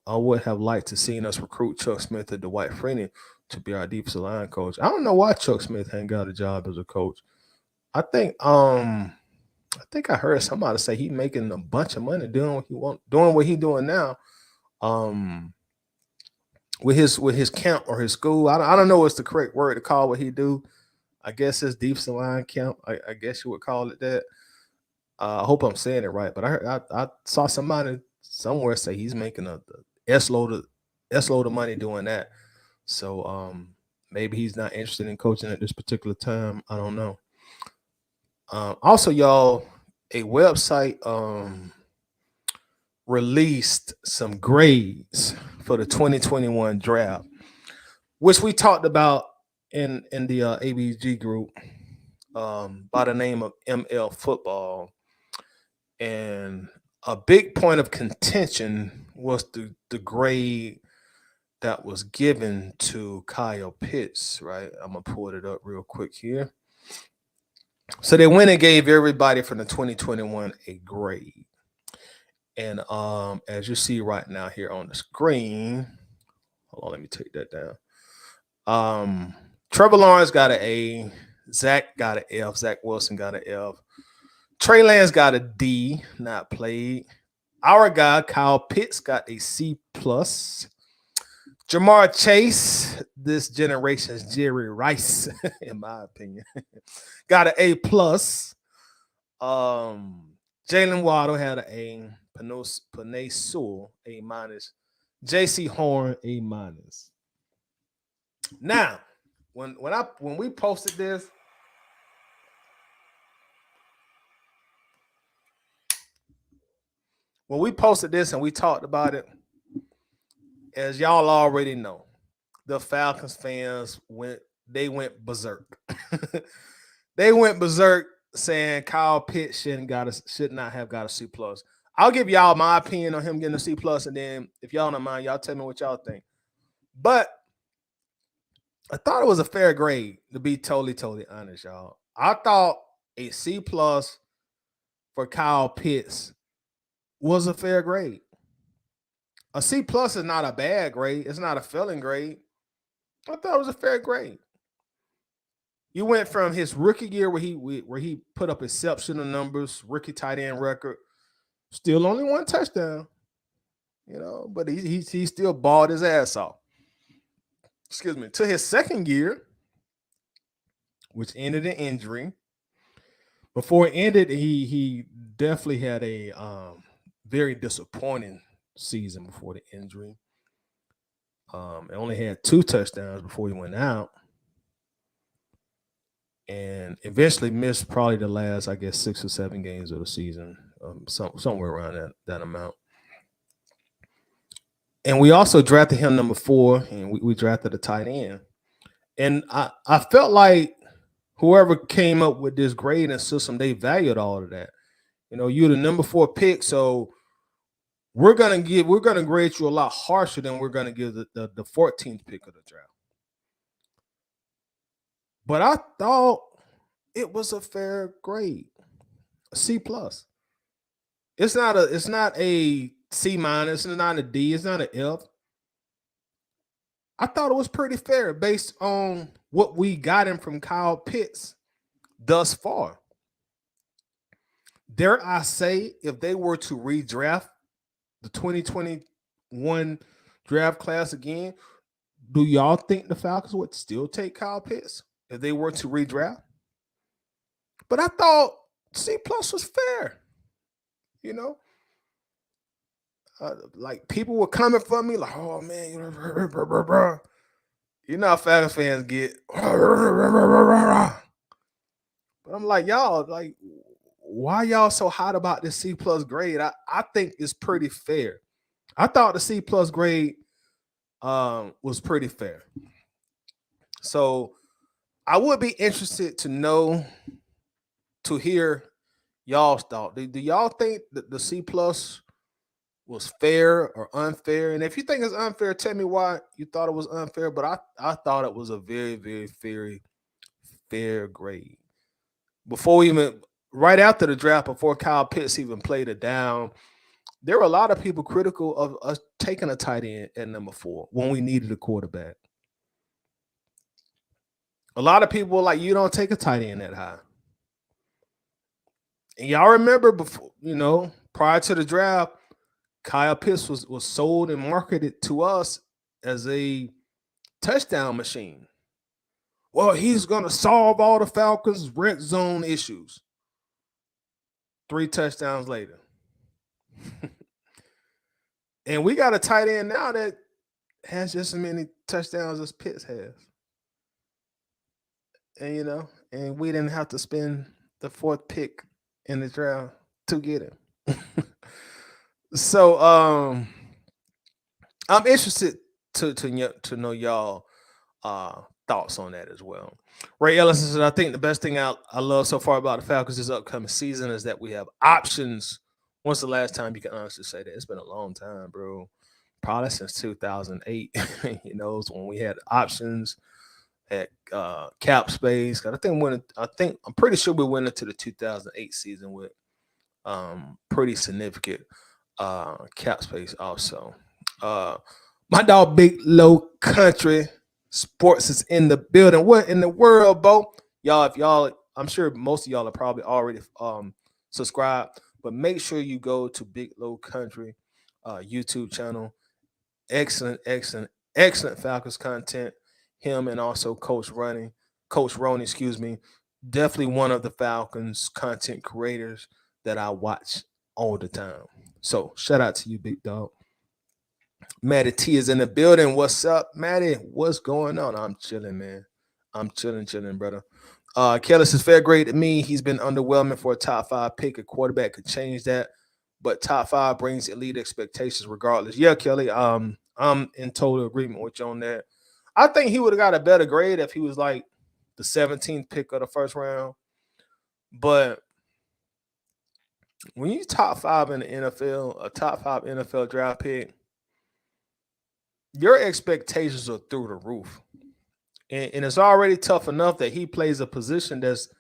would have liked to seen us recruit Chuck Smith and Dwight Freeney to be our defensive line coach. I don't know why Chuck Smith ain't got a job as a coach. I think I heard somebody say he's making a bunch of money doing what he doing now. With his camp or his school. I don't know what's the correct word to call what he do. I guess it's defensive line camp. I guess you would call it that. I hope I'm saying it right, but I saw somebody somewhere say he's making a S load of money doing that. So maybe he's not interested in coaching at this particular time. I don't know. Also, y'all, a website released some grades for the 2021 draft, which we talked about in the ABG group by the name of ML Football. And a big point of contention was the grade that was given to Kyle Pitts, right? I'm going to pull it up real quick here. So they went and gave everybody from the 2021 a grade. And as you see right now here on the screen, hold on, let me take that down. Trevor Lawrence got an A. Zach got an F. Zach Wilson got an F. Trey Lance got a D, not played. Our guy, Kyle Pitts, got a C+. Jamar Chase, this generation's Jerry Rice, in my opinion, got an A+. Jalen Waddle had an A. Panay Sewell, A-. J.C. Horn, A-. Now, when we posted this, and we talked about it, as y'all already know, the Falcons fans went berserk. They went berserk saying Kyle Pitts should not have got a C+. I'll give y'all my opinion on him getting a C+, and then if y'all don't mind, y'all tell me what y'all think. But I thought it was a fair grade, to be totally honest, y'all. I thought a C+ for Kyle Pitts was a fair grade. A C+ is not a bad grade. It's not a failing grade. I thought it was a fair grade. You went from his rookie year where he put up exceptional numbers, rookie tight end record, still only 1 touchdown, but he still balled his ass off. Excuse me. To his second year, which ended in injury. Before it ended, he definitely had a very disappointing season before the injury. He only had 2 touchdowns before he went out, and eventually missed probably the last, I guess, 6 or 7 games of the season, somewhere around that amount. And we also drafted him number 4, and we drafted a tight end. And I felt like whoever came up with this grading system, they valued all of that. You're the number 4 pick, so we're gonna grade you a lot harsher than we're gonna give the 14th pick of the draft. But I thought it was a fair grade, a C plus. It's not a C minus, it's not a D, it's not an F. I thought it was pretty fair based on what we got him from Kyle Pitts thus far. Dare I say, if they were to redraft the 2021 draft class again, do y'all think the Falcons would still take Kyle Pitts if they were to redraft? But I thought C plus was fair. Like people were coming for me, like, oh man, how Falcons fans get. But I'm like, y'all, like, why y'all so hot about this C plus grade? I think it's pretty fair. I thought the C plus grade was pretty fair. So I would be interested to hear y'all's thought. Do y'all think that the C plus was fair or unfair? And if you think it's unfair, tell me why you thought it was unfair. But I thought it was a very, very, very fair grade. Right after the draft, before Kyle Pitts even played it down, there were a lot of people critical of us taking a tight end at number 4 when we needed a quarterback. A lot of people were like, you don't take a tight end that high. And y'all remember prior to the draft, Kyle Pitts was sold and marketed to us as a touchdown machine. Well, he's going to solve all the Falcons' red zone issues. 3 touchdowns later. And we got a tight end now that has just as many touchdowns as Pitts has. And we didn't have to spend the 4th pick in the draft to get him. So I'm interested to know y'all thoughts on that as well. Ray Ellison said, I think the best thing I love so far about the Falcons this upcoming season is that we have options. When's the last time you can honestly say that? It's been a long time, bro. Probably since 2008. When we had options at cap space. I'm pretty sure we went into the 2008 season with pretty significant cap space also. My dog Big Low Country Sports is in the building. What in the world, Bo? I'm sure most of y'all are probably already subscribed, but make sure you go to Big Low Country YouTube channel. Excellent Falcons content. Him and also Coach Ronnie, definitely one of the Falcons content creators that I watch all the time. So shout out to you, big dog. Matty T is in the building. What's up, Matty? What's going on? I'm chilling, man. I'm chilling, brother. Kelly says fair grade to me. He's been underwhelming for a top 5 pick. A quarterback could change that, but top 5 brings elite expectations regardless. Yeah, Kelly. I'm in total agreement with you on that. I think he would have got a better grade if he was like the 17th pick of the first round. But when you top 5 in the NFL, a top 5 NFL draft pick, your expectations are through the roof. And it's already tough enough that he plays a position that's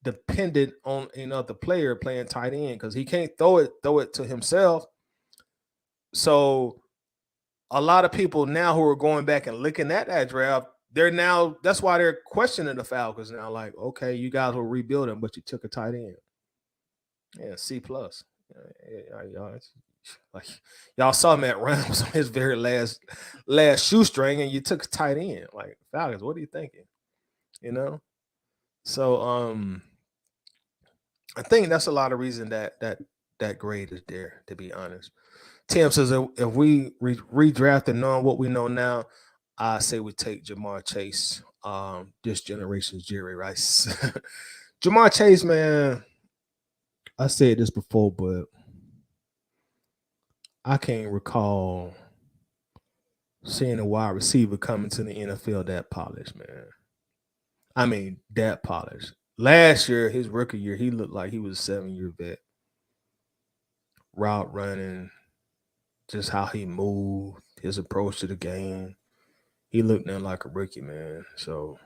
dependent on another player playing tight end because he can't throw it to himself. So a lot of people now who are going back and looking at that draft, that's why they're questioning the Falcons now. Like, okay, you guys were rebuilding, but you took a tight end. Yeah, C plus. Y'all saw Matt Ryan was on his very last shoestring, and you took a tight end. Like, Falcons, what are you thinking? So I think that's a lot of reason that grade is there. To be honest, Tim says if we redrafted knowing what we know now, I say we take Jamar Chase. This generation's Jerry Rice. Jamar Chase, man. I said this before, but I can't recall seeing a wide receiver coming to the NFL that polished, man. I mean, that polished. Last year, his rookie year, he looked like he was a 7-year vet. Route running, just how he moved, his approach to the game. He looked nothing like a rookie, man. So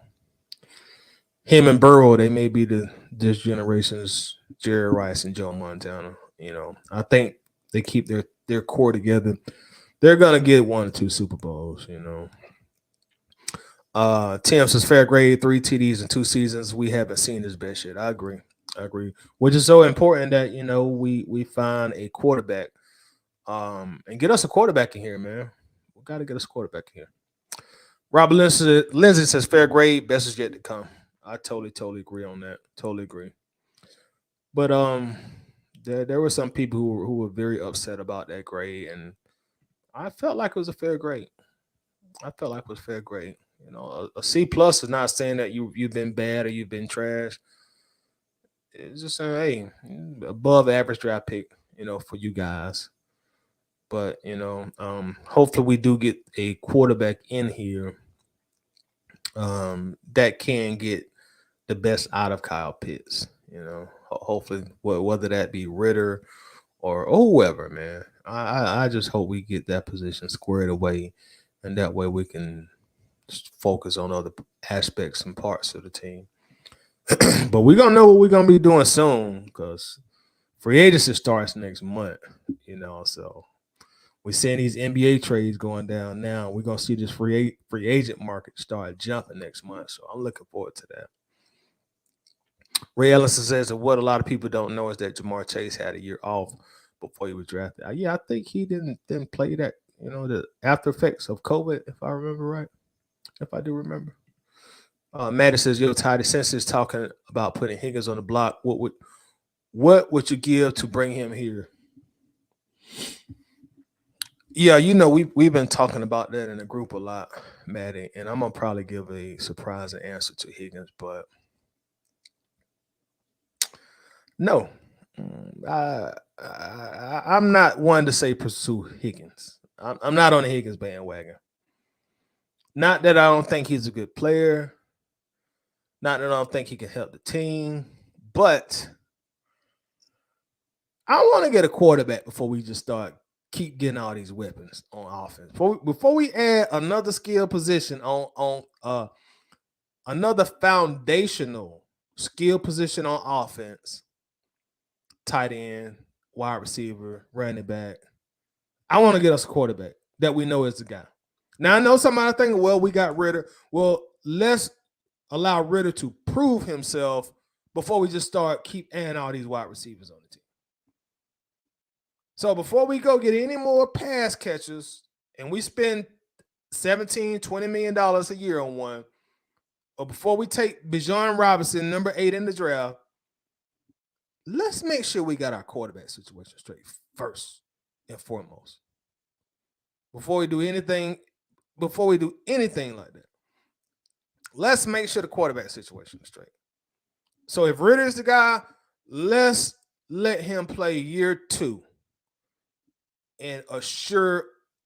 him and Burrow, they may be this generation's Jerry Rice and Joe Montana. I think they keep their core together. They're gonna get 1 or 2 Super Bowls. Tim says fair grade, 3 TDs in 2 seasons. We haven't seen his best yet. I agree. I agree. Which is so important that we find a quarterback, and get us a quarterback in here, man. We got to get us a quarterback in here. Robert Lindsay says fair grade, best is yet to come. I totally agree on that. Totally agree. But there were some people who were very upset about that grade, and I felt like it was a fair grade. I felt like it was fair grade. A C plus is not saying that you've been bad or you've been trash. It's just saying, hey, above average draft pick, for you guys. But hopefully we do get a quarterback in here that can get the best out of Kyle Pitts. Hopefully, whether that be Ritter or whoever, man. I just hope we get that position squared away, and that way we can just focus on other aspects and parts of the team. But we're gonna know what we're gonna be doing soon, because free agency starts next month. So we're seeing these NBA trades going down now. We're gonna see this free agent market start jumping next month. So I'm looking forward to that. Ray Ellison says that what a lot of people don't know is that Jamar Chase had a year off before he was drafted. Yeah, I think he didn't play that. The after effects of COVID, if I remember right, if I do remember. Maddie says, "Yo, Tidy, since is talking about putting Higgins on the block, what would you give to bring him here?" Yeah, we've been talking about that in the group a lot, Maddie, and I'm gonna probably give a surprising answer to Higgins, but no, I'm not one to say pursue Higgins. I'm not on the Higgins bandwagon. Not that I don't think he's a good player. Not that I don't think he can help the team, but I want to get a quarterback before we just start keep getting all these weapons on offense. Before we add another skill position on another foundational skill position on offense, tight end, wide receiver, running back. I want to get us a quarterback that we know is the guy. Now I know somebody thinking, well, we got Ritter. Well, let's allow Ritter to prove himself before we just start keep adding all these wide receivers on the team. So before we go get any more pass catchers and we spend $17-20 million a year on one, or before we take Bijan Robinson, number 8 in the draft, let's make sure we got our quarterback situation straight first and foremost. Before we do anything like that, let's make sure the quarterback situation is straight. So if Ritter is the guy, let's let him play year 2 and assure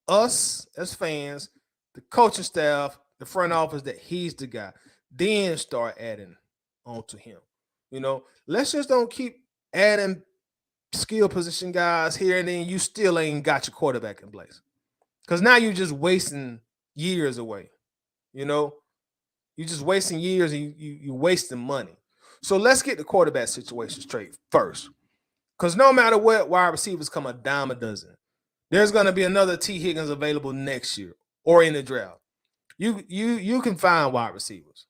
us as fans, the coaching staff, the front office, that he's the guy. Then start adding on to him. Let's just don't keep adding skill position guys here, and then you still ain't got your quarterback in place. Because now you're just wasting years away. You're just wasting years, and you're wasting money. So let's get the quarterback situation straight first. Because no matter what, wide receivers come a dime a dozen. There's going to be another T. Higgins available next year or in the draft. You can find wide receivers.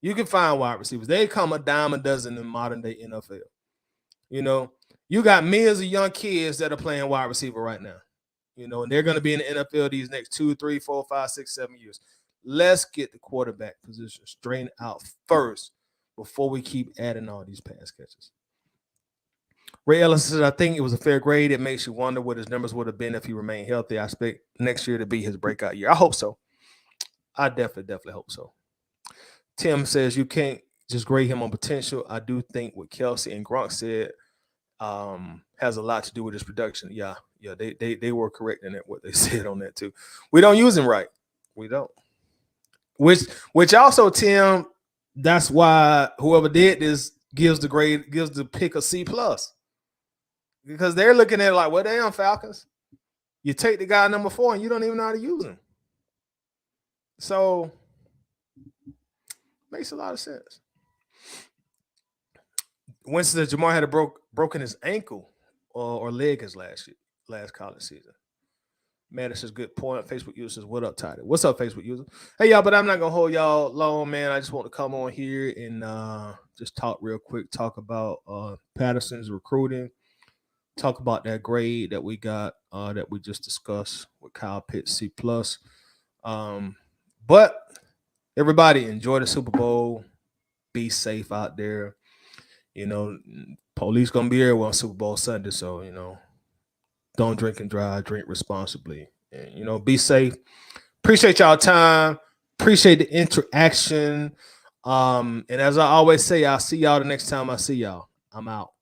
They come a dime a dozen in modern day NFL. You got millions of young kids that are playing wide receiver right now. And they're going to be in the NFL these next 2, 3, 4, 5, 6, 7 years. Let's get the quarterback position straightened out first before we keep adding all these pass catches. Ray Ellis says, I think it was a fair grade. It makes you wonder what his numbers would have been if he remained healthy. I expect next year to be his breakout year. I hope so. I definitely hope so. Tim says, you can't just grade him on potential. I do think what Kelsey and Gronk said has a lot to do with his production. Yeah, they were correct in that, what they said on that too. We don't use him right. We don't. Which also, Tim, that's why whoever did this gives the pick a C plus. Because they're looking at it like, well, damn, Falcons. You take the guy number 4 and you don't even know how to use him. So makes a lot of sense. Winston says Jamar had broken his ankle or leg his last college season. Man, says good point. Facebook user says, what up, Tidy? What's up, Facebook user? Hey, y'all, but I'm not going to hold y'all long, man. I just want to come on here and just talk real quick, talk about Patterson's recruiting, talk about that grade that we got that we just discussed with Kyle Pitts, C+. But everybody enjoy the Super Bowl. Be safe out there. You know, police going to be everywhere on Super Bowl Sunday. So, you know, don't drink and drive, drink responsibly. And, you know, be safe. Appreciate y'all time. Appreciate the interaction. And as I always say, I'll see y'all the next time I see y'all. I'm out.